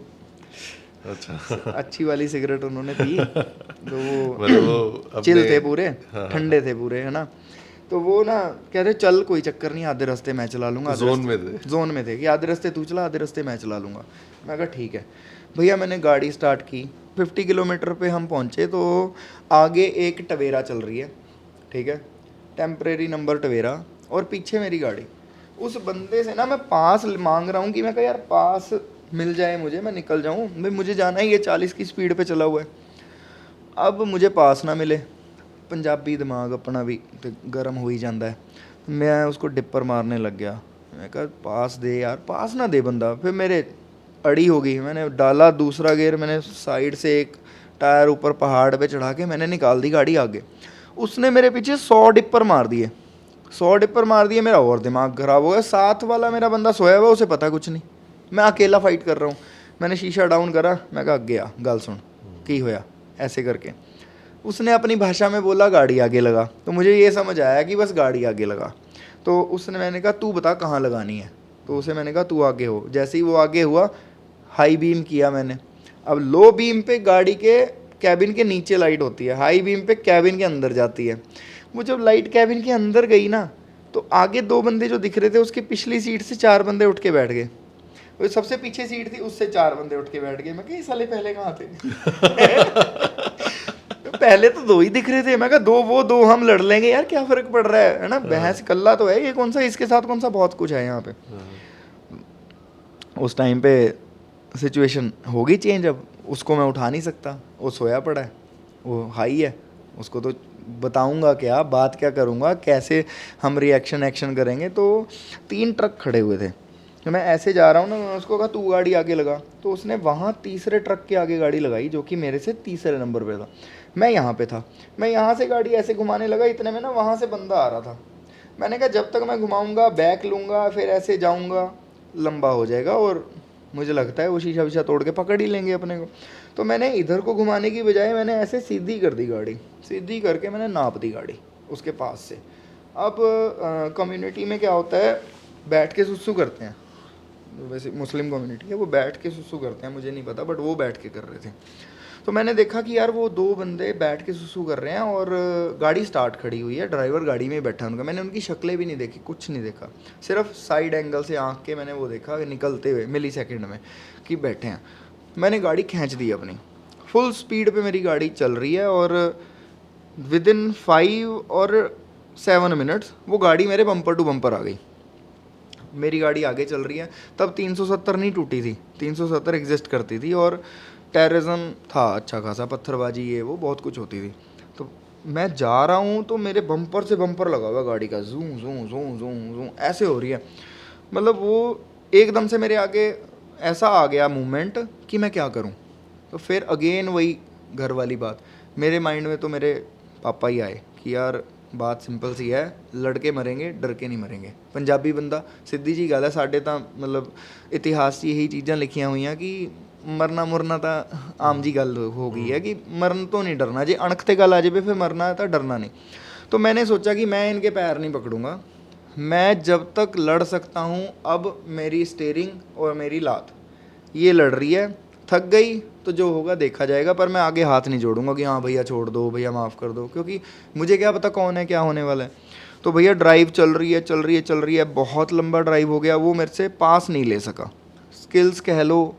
अच्छा अच्छी वाली सिगरेट उन्होंने पी, तो वो मतलब वो चिल अपने- थे पूरे, ठंडे थे पूरे, है ना। तो वो ना कह रहे चल कोई चक्कर नहीं, आधे रास्ते मैं चला लूँगा। जोन में थे। जोन में थे कि आधे रास्ते तू चला, आधे रास्ते मैं चला लूँगा। मैं कहा ठीक है भैया। मैंने गाड़ी स्टार्ट की, 50 किलोमीटर पे हम पहुँचे तो आगे एक टवेरा चल रही है, ठीक है, टेम्परेरी नंबर टवेरा, और पीछे मेरी गाड़ी। उस बंदे से ना मैं पास मांग रहा हूँ कि मैं कहा यार पास मिल जाए मुझे, मैं निकल जाऊँ भाई, मुझे जाना है, ये 40 की स्पीड पे चला हुआ है। अब मुझे पास ना मिले, पंजाबी दिमाग अपना भी तो गर्म हो ही जाता है। मैं उसको डिपर मारने लग गया। मैं कहा पास दे यार, पास ना दे बंदा। फिर मेरे अड़ी हो गई, मैंने डाला दूसरा गियर, मैंने साइड से एक टायर ऊपर पहाड़ पे चढ़ा के मैंने निकाल दी गाड़ी आगे। उसने मेरे पीछे 100 डिपर मार दिए, 100 डिपर मार दिए। मेरा और दिमाग खराब हो गया। साथ वाला मेरा बंदा सोया हुआ, उसे पता कुछ नहीं, मैं अकेला फाइट कर रहा हूँ। मैंने शीशा डाउन करा, मैं कहा गया गल सुन की होया, ऐसे करके उसने अपनी भाषा में बोला गाड़ी आगे लगा। तो मुझे ये समझ आया कि बस गाड़ी आगे लगा। तो उसने, मैंने कहा तू बता कहाँ लगानी है, तो उसे मैंने कहा तू आगे हो। जैसे ही वो आगे हुआ, हाई बीम किया मैंने। अब लो बीम पे गाड़ी के कैबिन के नीचे लाइट होती है, हाई बीम पे कैबिन के अंदर जाती है। वो जब लाइट कैबिन के अंदर गई ना, तो आगे 2 बंदे जो दिख रहे थे उसकी पिछली सीट से 4 बंदे उठ के बैठ गए। वो सबसे पीछे सीट थी, उससे 4 बंदे उठ के बैठ गए। मैं कहा ये साले पहले कहाँ थे? पहले तो 2 ही दिख रहे थे। मैं कहा 2 वो 2 हम लड़ लेंगे यार, क्या फर्क पड़ रहा है ना, बहस कल्ला तो है, ये कौन सा इसके साथ कौन सा, बहुत कुछ है यहाँ पे। उस टाइम पे सिचुएशन हो गई चेंज। अब उसको मैं उठा नहीं सकता, वो सोया पड़ा है, वो हाई है, उसको तो बताऊंगा क्या, बात क्या करूंगा, कैसे हम रिएक्शन एक्शन करेंगे। तो 3 ट्रक खड़े हुए थे, तो मैं ऐसे जा रहा हूँ ना, मैं उसको कहा तू गाड़ी आगे लगा। तो उसने वहाँ तीसरे ट्रक के आगे गाड़ी लगाई, जो कि मेरे से तीसरे नंबर पे था। मैं यहाँ पे था, मैं यहाँ से गाड़ी ऐसे घुमाने लगा, इतने में ना वहाँ से बंदा आ रहा था। मैंने कहा जब तक मैं घुमाऊँगा, बैक लूँगा, फिर ऐसे जाऊँगा, लंबा हो जाएगा, और मुझे लगता है वो शीशा वीशा तोड़ के पकड़ ही लेंगे अपने को। तो मैंने इधर को घुमाने की बजाय मैंने ऐसे सीधी कर दी गाड़ी, सीधी करके मैंने नाप दी गाड़ी उसके पास से। अब कम्युनिटी में क्या होता है, बैठ के सुसु करते हैं, वैसे मुस्लिम कम्युनिटी है, वो बैठ के सुसु करते हैं, मुझे नहीं पता, बट वो बैठ के कर रहे थे। तो मैंने देखा कि यार वो 2 बंदे बैठ के सुसु कर रहे हैं, और गाड़ी स्टार्ट खड़ी हुई है, ड्राइवर गाड़ी में ही बैठा है उनका। मैंने उनकी शक्लें भी नहीं देखी, कुछ नहीं देखा, सिर्फ साइड एंगल से आँख के मैंने वो देखा निकलते हुए मिली सेकेंड में कि बैठे हैं। मैंने गाड़ी खींच दी अपनी, फुल स्पीड पे मेरी गाड़ी चल रही है, और विदिन 5 और 7 मिनट्स वो गाड़ी मेरे बम्पर टू बम्पर आ गई। मेरी गाड़ी आगे चल रही है, तब 370 नहीं टूटी थी, 370 एग्जिस्ट करती थी, और टेररिज्म था अच्छा खासा, पत्थरबाजी ये वो बहुत कुछ होती थी। तो मैं जा रहा हूँ तो मेरे बम्पर से बम्पर लगा हुआ गाड़ी का, जूं जूं जूं जूं जूं ऐसे हो रही है। मतलब वो एकदम से मेरे आगे ऐसा आ गया मूवमेंट कि मैं क्या करूँ। तो फिर अगेन वही घर वाली बात मेरे माइंड में, तो मेरे पापा ही आए कि यार बात सिंपल सी है, लड़के मरेंगे डर के नहीं मरेंगे। पंजाबी बंदा, सीधी जी गल है, साढ़े तो मतलब इतिहास 'ਚ यही चीज़ां लिखियां हुई कि मरना मुरना तो आम जी गल हो गई है कि मरन तो नहीं डरना, जे अणख ते गल आ जाए फिर मरना है तो डरना नहीं। तो मैंने सोचा कि मैं इनके पैर नहीं पकड़ूंगा, मैं जब तक लड़ सकता हूँ। अब मेरी स्टीयरिंग और मेरी लात ये लड़ रही है, थक गई तो जो होगा देखा जाएगा, पर मैं आगे हाथ नहीं जोड़ूंगा कि हाँ भैया छोड़ दो, भैया माफ़ कर दो, क्योंकि मुझे क्या पता कौन है क्या होने वाला है। तो भैया ड्राइव चल रही है चल रही है चल रही है, बहुत लंबा ड्राइव हो गया, वो मेरे से पास नहीं ले सका। स्किल्स कह लो,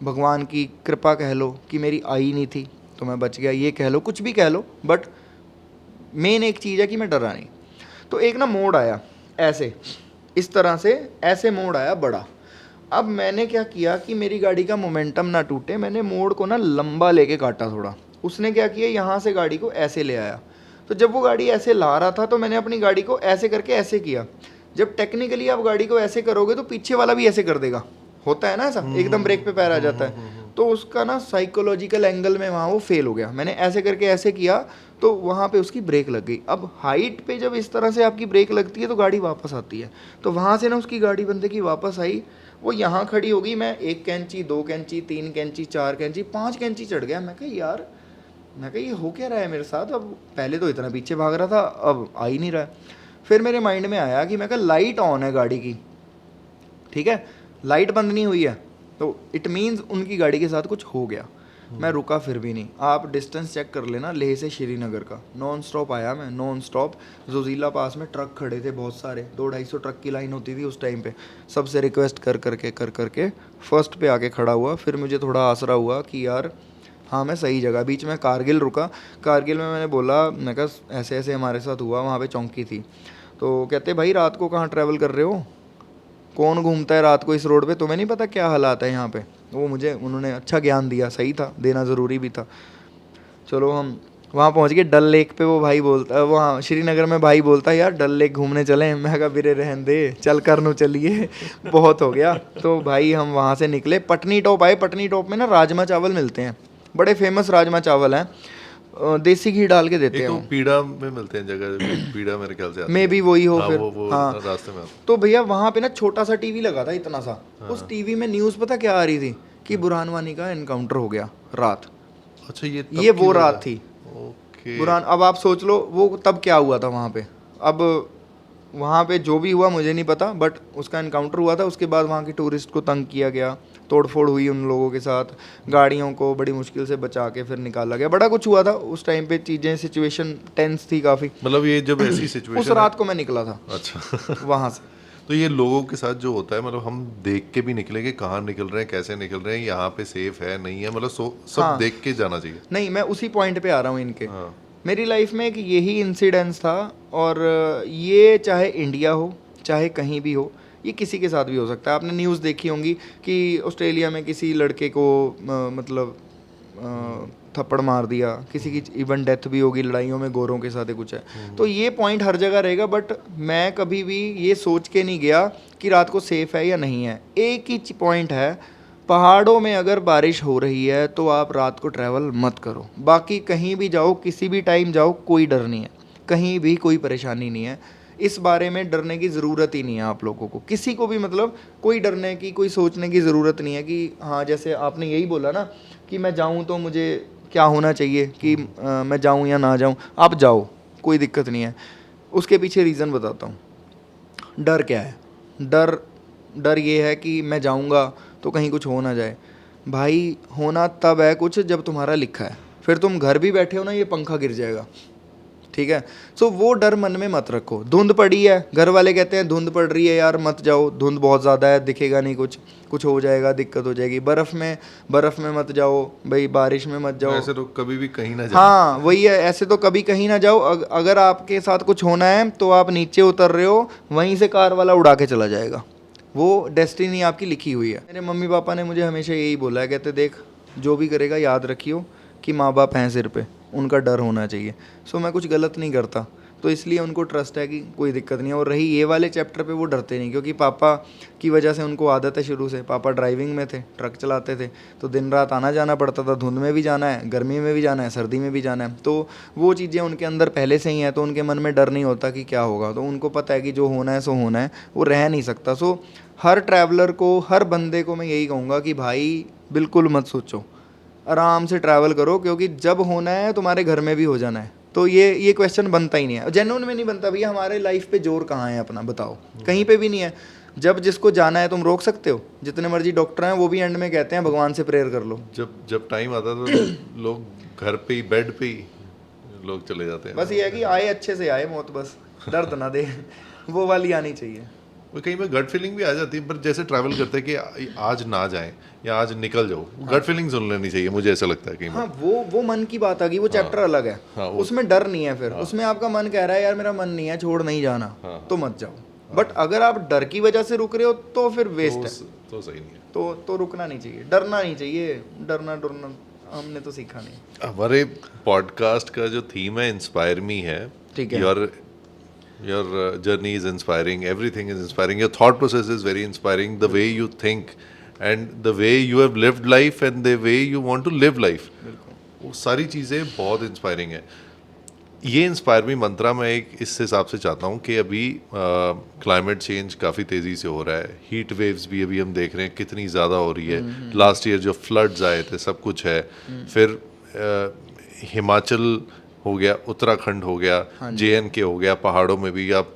भगवान की कृपा कह लो कि मेरी आई नहीं थी तो मैं बच गया, ये कह लो, कुछ भी कह लो, बट मेन एक चीज़ है कि मैं डरा नहीं। तो एक ना मोड़ आया ऐसे, इस तरह से ऐसे मोड़ आया बड़ा। अब मैंने क्या किया कि मेरी गाड़ी का मोमेंटम ना टूटे, मैंने मोड़ को ना लंबा लेके काटा थोड़ा। उसने क्या किया, यहाँ से गाड़ी को ऐसे ले आया। तो जब वो गाड़ी ऐसे ला रहा था तो मैंने अपनी गाड़ी को ऐसे करके ऐसे किया। जब टेक्निकली आप गाड़ी को ऐसे करोगे तो पीछे वाला भी ऐसे कर देगा, होता है ना ऐसा, एकदम ब्रेक पे पैर आ जाता है। तो उसका ना साइकोलॉजिकल एंगल में वहाँ वो फेल हो गया। मैंने ऐसे करके ऐसे किया तो वहाँ पे उसकी ब्रेक लग गई। अब हाइट पे जब इस तरह से आपकी ब्रेक लगती है तो गाड़ी वापस आती है। तो वहाँ से ना उसकी गाड़ी बंदे की वापस आई, वो यहाँ खड़ी होगी, मैं 1 कैंची 2 कैंची 3 कैंची 4 कैंची 5 कैंची चढ़ गया। मैं कहा यार, मैं कहा ये हो क्या रहा है मेरे साथ। अब पहले तो इतना पीछे भाग रहा था, अब आ ही नहीं रहा है। फिर मेरे माइंड में आया कि मैं कहा लाइट ऑन है गाड़ी की, ठीक है, लाइट बंद नहीं हुई है, तो इट मीन्स उनकी गाड़ी के साथ कुछ हो गया। मैं रुका फिर भी नहीं। आप डिस्टेंस चेक कर लेना, लेह से श्रीनगर का नॉन स्टॉप आया मैं, नॉन स्टॉप। जोजीला पास में ट्रक खड़े थे बहुत सारे, 200-250 ट्रक की लाइन होती थी उस टाइम पे। सबसे रिक्वेस्ट कर करके फर्स्ट पे आके खड़ा हुआ। फिर मुझे थोड़ा आसरा हुआ कि यार हाँ मैं सही जगह। बीच में कारगिल रुका, कारगिल में मैंने बोला, मैं कहा ऐसे ऐसे हमारे साथ हुआ, वहाँ पे चौंकी थी। तो कहते भाई रात को कहाँ ट्रैवल कर रहे हो, कौन घूमता है रात को इस रोड पे, तुम्हें नहीं पता क्या हालात है यहाँ पे। वो मुझे उन्होंने अच्छा ज्ञान दिया, सही था, देना ज़रूरी भी था। चलो हम वहाँ पहुँच गए डल लेक पे। वो भाई बोलता, वहाँ श्रीनगर में भाई बोलता यार डल लेक घूमने चलें। मैं कहा बिरे रहन दे, चल कर नो चलिए बहुत हो गया। तो भाई हम वहाँ से निकले, पटनी टॉप आए। पटनी टॉप में ना राजमा चावल मिलते हैं, बड़े फेमस राजमा चावल हैं, देसी घी डाल के देते एक हैं तो वो। पीड़ा में मिलते हैं जगह, पीड़ा मेरे ख्याल से आती मे है। भी वही हो हाँ, फिर। वो हाँ रास्ते में तो भैया वहाँ पे ना छोटा सा टीवी लगा था, इतना सा। उस टीवी में न्यूज़ पता क्या आ रही थी कि बुरहान वानी का एनकाउंटर हो गया रात। अच्छा, ये ये वो रात थी ओके। बुरहान। अब आप सोच लो वो तब क्या हुआ था वहाँ पे। अब वहाँ पे जो भी हुआ मुझे नहीं पता, बट उसका एनकाउंटर हुआ था। उसके बाद वहाँ के टूरिस्ट को तंग किया गया, तोड़फोड़ हुई उन लोगों के साथ, गाड़ियों को बड़ी मुश्किल से बचा के फिर निकाला गया। बड़ा कुछ हुआ था उस टाइम पे, चीज़ें सिचुएशन टेंस थी काफ़ी। मतलब ये जब ऐसी उस सिचुएशन रात को मैं निकला था अच्छा वहाँ से। तो ये लोगों के साथ जो होता है, मतलब हम देख के भी निकले कि कहाँ निकल रहे हैं, कैसे निकल रहे हैं, यहाँ पे सेफ है नहीं है, मतलब सब हाँ। देख के जाना चाहिए। नहीं, मैं उसी पॉइंट पे आ रहा हूँ इनके। हाँ। मेरी लाइफ में एक यही इंसिडेंस था, और ये चाहे इंडिया हो चाहे कहीं भी हो, ये किसी के साथ भी हो सकता है। आपने न्यूज़ देखी होंगी कि ऑस्ट्रेलिया में किसी लड़के को मतलब थप्पड़ मार दिया, किसी की इवन डेथ भी होगी लड़ाइयों में, गोरों के साथ ही कुछ है। तो ये पॉइंट हर जगह रहेगा, बट मैं कभी भी ये सोच के नहीं गया कि रात को सेफ़ है या नहीं है। एक ही पॉइंट है, पहाड़ों में अगर बारिश हो रही है तो आप रात को ट्रैवल मत करो। बाकी कहीं भी जाओ, किसी भी टाइम जाओ, कोई डर नहीं है, कहीं भी कोई परेशानी नहीं है। इस बारे में डरने की ज़रूरत ही नहीं है आप लोगों को, किसी को भी। मतलब कोई डरने की, कोई सोचने की ज़रूरत नहीं है कि हाँ, जैसे आपने यही बोला ना कि मैं जाऊँ तो मुझे क्या होना चाहिए कि मैं जाऊँ या ना जाऊँ। आप जाओ, कोई दिक्कत नहीं है। उसके पीछे रीज़न बताता हूँ। डर क्या है? डर ये है कि मैं जाऊँगा तो कहीं कुछ हो ना जाए। भाई होना तब है कुछ जब तुम्हारा लिखा है। फिर तुम घर भी बैठे हो ना, ये पंखा गिर जाएगा, ठीक है। सो वो डर मन में मत रखो। धुंध पड़ी है, घर वाले कहते हैं धुंध पड़ रही है यार मत जाओ, धुंध बहुत ज़्यादा है, दिखेगा नहीं कुछ हो जाएगा, दिक्कत हो जाएगी। बर्फ़ में मत जाओ भाई, बारिश में मत जाओ। ऐसे तो कभी भी कहीं ना जाओ। हाँ वही है, ऐसे तो कभी कहीं ना जाओ। अगर आपके साथ कुछ होना है तो आप नीचे उतर रहे हो, वहीं से कार वाला उड़ा के चला जाएगा। वो डेस्टिनी आपकी लिखी हुई है। मेरे मम्मी पापा ने मुझे हमेशा यही बोला है, कहते देख जो भी करेगा याद रखियो कि माँ बाप हैं सिर पे, उनका डर होना चाहिए। सो मैं कुछ गलत नहीं करता, तो इसलिए उनको ट्रस्ट है कि कोई दिक्कत नहीं है। और रही ये वाले चैप्टर पे, वो डरते नहीं, क्योंकि पापा की वजह से उनको आदत है शुरू से। पापा ड्राइविंग में थे, ट्रक चलाते थे, तो दिन रात आना जाना पड़ता था। धुंध में भी जाना है, गर्मी में भी जाना है, सर्दी में भी जाना है। तो वो चीज़ें उनके अंदर पहले से ही हैं, तो उनके मन में डर नहीं होता कि क्या होगा। तो उनको पता है कि जो होना है सो होना है, वो रह नहीं सकता। सो हर ट्रैवलर को, हर बंदे को मैं यही कहूँगा कि भाई बिल्कुल मत सोचो, आराम से ट्रैवल करो, क्योंकि जब होना है तुम्हारे घर में भी हो जाना है। तो ये क्वेश्चन बनता ही नहीं है, जेन्युइन में नहीं बनता। भैया हमारे लाइफ पे जोर कहाँ है अपना, बताओ, कहीं पे भी नहीं है। जब जिसको जाना है तुम रोक सकते हो? जितने मर्जी डॉक्टर हैं वो भी एंड में कहते हैं भगवान से प्रेयर कर लो। जब टाइम आता है तो लोग घर पे ही, बेड पे ही लोग चले जाते हैं। बस ये है कि आए अच्छे से आए मौत, बस दर्द ना दे, वो वाली आनी चाहिए। वो कहीं में गट फीलिंग भी आ जाती है, पर जैसे ट्रैवल करते हैं कि आज ना जाएं या आज निकल जाओ, गट फीलिंग सुन लेनी चाहिए, मुझे ऐसा लगता है कहीं में। हाँ, वो मन की बात आ गई, वो चैप्टर अलग है। हाँ, उसमें डर नहीं है फिर। उसमें आपका मन कह रहा है यार मेरा मन नहीं है, छोड़ नहीं जाना, तो मत जाओ। बट अगर आप डर की वजह से रुक रहे हो तो फिर वेस्ट है, तो सही नहीं है। तो रुकना नहीं चाहिए, डरना नहीं चाहिए। डरना हमने तो सीखा नहीं। हमारे पॉडकास्ट का जो थीम है इंस्पायर मी है। ठीक है। Your journey is inspiring, everything is inspiring, your thought process is very inspiring, the way you think and the way you have lived life and the way you want to live life, वो सारी चीज़ें बहुत inspiring है। ये inspire me मंत्रा मैं एक इस हिसाब से चाहता हूँ कि अभी क्लाइमेट चेंज काफ़ी तेज़ी से हो रहा है, हीट वेव्स भी अभी हम देख रहे हैं कितनी ज़्यादा हो रही है। लास्ट ईयर जो फ्लड्स आए थे सब कुछ है, फिर हिमाचल हो गया, उत्तराखंड हो गया, JNK हो गया, पहाड़ों में भी आप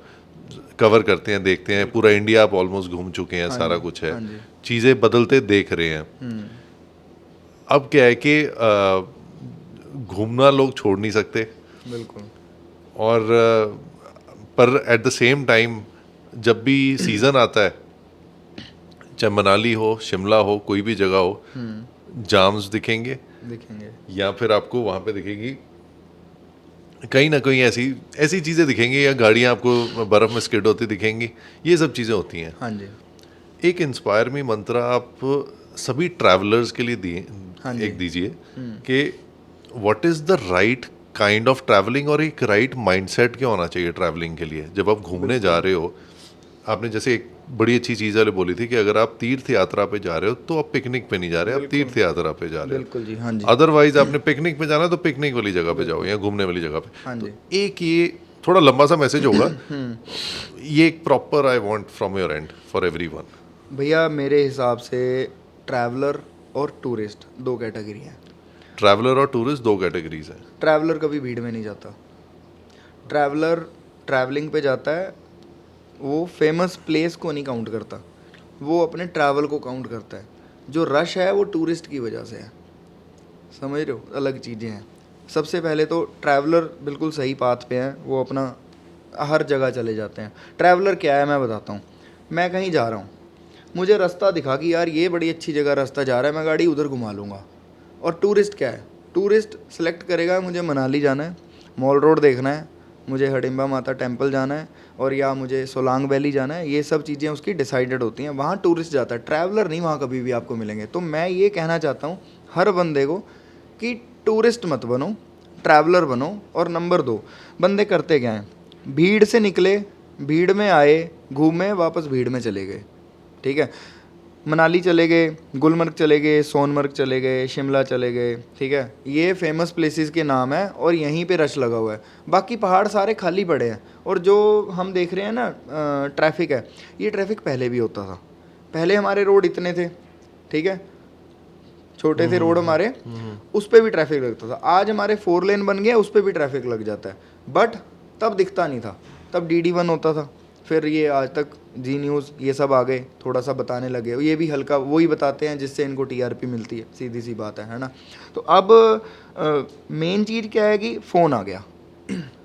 कवर करते हैं, देखते हैं, पूरा इंडिया आप ऑलमोस्ट घूम चुके हैं, सारा कुछ है, चीज़ें बदलते देख रहे हैं। अब क्या है कि घूमना लोग छोड़ नहीं सकते, बिल्कुल। और पर एट द सेम टाइम जब भी सीज़न आता है, चाहे मनाली हो, शिमला हो, कोई भी जगह हो, जाम्स दिखेंगे, या फिर आपको वहाँ पे दिखेगी कहीं ना कहीं ऐसी चीज़ें दिखेंगी, या गाड़ियाँ आपको बर्फ़ में स्किड होती दिखेंगी, ये सब चीज़ें होती हैं। हाँ जी। एक इंस्पायर मी मंत्रा आप सभी ट्रैवलर्स के लिए एक दीजिए कि what is the right kind of travelling, और एक राइट माइंडसेट क्या होना चाहिए ट्रैवलिंग के लिए। जब आप घूमने जा रहे हो, आपने जैसे एक बड़ी अच्छी चीज़ वाले बोली थी कि अगर आप तीर्थ यात्रा पे जा रहे हो तो आप पिकनिक पे नहीं जा रहे, आप तीर्थ यात्रा पे जा रहे हो। बिल्कुल जी, हाँ जी। अदरवाइज आपने पिकनिक पे जाना तो पिकनिक वाली जगह पे जाओ या घूमने वाली जगह पे। हाँ जी। तो एक ये थोड़ा लंबा सा मैसेज होगा, ये एक proper I want from your and for everyone. भैया मेरे हिसाब से ट्रैवलर और टूरिस्ट दो कैटेगरी हैं। ट्रैवलर और टूरिस्ट दो कैटेगरीज हैं। ट्रैवलर कभी भीड़ में नहीं जाता। ट्रैवलर ट्रैवलिंग पे जाता है, वो फेमस प्लेस को नहीं काउंट करता, वो अपने ट्रैवल को काउंट करता है। जो रश है वो टूरिस्ट की वजह से है, समझ रहे हो, अलग चीज़ें हैं। सबसे पहले तो ट्रैवलर बिल्कुल सही पाथ पे हैं, वो अपना हर जगह चले जाते हैं। ट्रैवलर क्या है मैं बताता हूँ। मैं कहीं जा रहा हूँ, मुझे रास्ता दिखा कि यार ये बड़ी अच्छी जगह रास्ता जा रहा है, मैं गाड़ी उधर घुमा लूँगा। और टूरिस्ट क्या है, टूरिस्ट सेलेक्ट करेगा मुझे मनाली जाना है, मॉल रोड देखना है, मुझे हडिम्बा माता टेम्पल जाना है, और या मुझे सोलांग वैली जाना है। ये सब चीज़ें उसकी डिसाइडेड होती हैं, वहाँ टूरिस्ट जाता है। ट्रैवलर नहीं वहाँ कभी भी आपको मिलेंगे। तो मैं ये कहना चाहता हूँ हर बंदे को कि टूरिस्ट मत बनो, ट्रैवलर बनो। और नंबर 2, बंदे करते क्या हैं, भीड़ से निकले, भीड़ में आए, घूमे, वापस भीड़ में चले गए। ठीक है, मनाली चले गए, गुलमर्ग चले गए, सोनमर्ग चले गए, शिमला चले गए। ठीक है, ये फेमस प्लेसेस के नाम है और यहीं पे रश लगा हुआ है। बाकी पहाड़ सारे खाली पड़े हैं। और जो हम देख रहे हैं ना ट्रैफिक है, ये ट्रैफिक पहले भी होता था। पहले हमारे रोड इतने थे, ठीक है, छोटे थे रोड हमारे, उस पर भी ट्रैफिक लगता था। आज हमारे 4 लेन बन गए, उस पर भी ट्रैफिक लग जाता है। बट तब दिखता नहीं था, तब DD1 होता था, फिर ये आज तक जी न्यूज़ ये सब आ गए, थोड़ा सा बताने लगे। ये भी हल्का वही बताते हैं जिससे इनको TRP मिलती है, सीधी सी बात है ना। तो अब मेन चीज़ क्या है कि फ़ोन आ गया।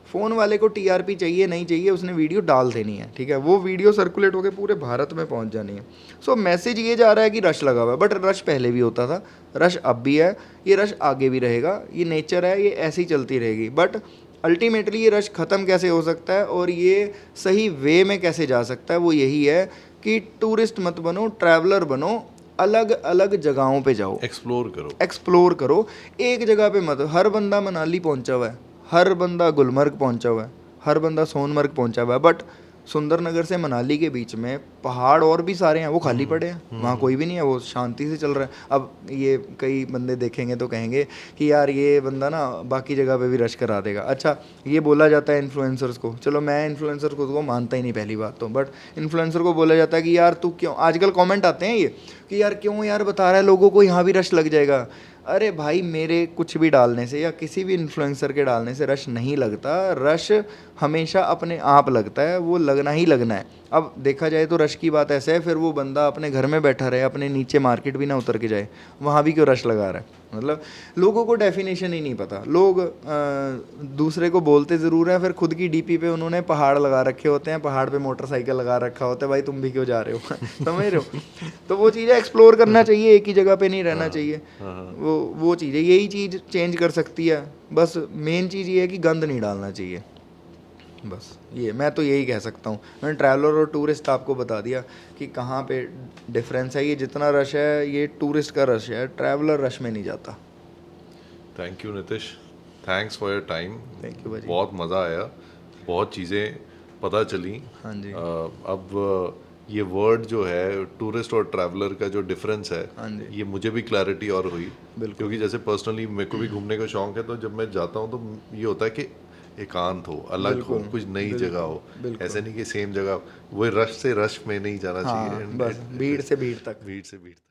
फ़ोन वाले को TRP चाहिए नहीं चाहिए, उसने वीडियो डाल देनी है। ठीक है, वो वीडियो सर्कुलेट होकर पूरे भारत में पहुंच जानी है। सो मैसेज ये जा रहा है कि रश लगा हुआ है, बट रश पहले भी होता था, रश अब भी है, ये रश आगे भी रहेगा, ये नेचर है, ये ऐसी चलती रहेगी। बट अल्टीमेटली ये रश ख़त्म कैसे हो सकता है और ये सही वे में कैसे जा सकता है, वो यही है कि टूरिस्ट मत बनो, ट्रैवलर बनो। अलग अलग जगहों पे जाओ, एक्सप्लोर करो। एक जगह पे मत, हर बंदा मनाली पहुंचा हुआ है, हर बंदा गुलमर्ग पहुंचा हुआ है, हर बंदा सोनमर्ग पहुंचा हुआ है, बट सुंदरनगर से मनाली के बीच में पहाड़ और भी सारे हैं, वो खाली पड़े हैं, वहाँ कोई भी नहीं है, वो शांति से चल रहा है। अब ये कई बंदे देखेंगे तो कहेंगे कि यार ये बंदा ना बाकी जगह पे भी रश करा देगा। अच्छा, ये बोला जाता है इन्फ्लुएंसर्स को, चलो मैं इन्फ्लुएंसर को मानता ही नहीं पहली बात तो, बट इन्फ्लुएंसर को बोला जाता है कि यार तू क्यों, आजकल कॉमेंट आते हैं ये कि यार क्यों यार बता रहा है लोगों को यहाँ भी रश लग जाएगा। अरे भाई मेरे कुछ भी डालने से या किसी भी इन्फ्लुएंसर के डालने से रश नहीं लगता। रश हमेशा अपने आप लगता है, वो लगना ही लगना है। अब देखा जाए तो रश की बात ऐसे है, फिर वो बंदा अपने घर में बैठा रहे, अपने नीचे मार्केट भी ना उतर के जाए, वहाँ भी क्यों रश लगा रहा है? मतलब लोगों को डेफिनेशन ही नहीं पता। लोग दूसरे को बोलते ज़रूर हैं, फिर खुद की डीपी पे उन्होंने पहाड़ लगा रखे होते हैं, पहाड़ पे मोटरसाइकिल लगा रखा होता है, भाई तुम भी क्यों जा रहे हो? समझ रहे हो? तो वो चीज़ें एक्सप्लोर करना चाहिए, एक ही जगह पे नहीं रहना चाहिए। वो चीज़ें, यही चीज़ चेंज कर सकती है। बस मेन चीज़ ये है कि गंद नहीं डालना चाहिए, बस ये मैं तो यही कह सकता हूँ। मैंने ट्रैवलर और टूरिस्ट आपको बता दिया कि कहाँ पे डिफरेंस है। ये जितना रश है ये टूरिस्ट का रश है, ट्रैवलर रश में नहीं जाता। Thank you Nitish, thanks for your time. Thank you भाजी। बहुत मज़ा आया, बहुत चीज़ें पता चली। हाँ जी। अब ये वर्ड जो है टूरिस्ट और ट्रैवलर का जो डिफरेंस है, हाँ जी। ये मुझे भी क्लैरिटी और हुई। बिल्कुल। क्योंकि जैसे पर्सनली मेरे को भी घूमने का शौक है, तो जब मैं जाता हूँ तो ये होता है कि एकांत हो, अलग हो, बिल्कुल, कुछ नई जगह हो। बिल्कुल। ऐसे नहीं कि सेम जगह, वो रश से रश में नहीं जाना हाँ चाहिए। बस भीड़ से भीड़ तक। भीड़ से भीड़ तक।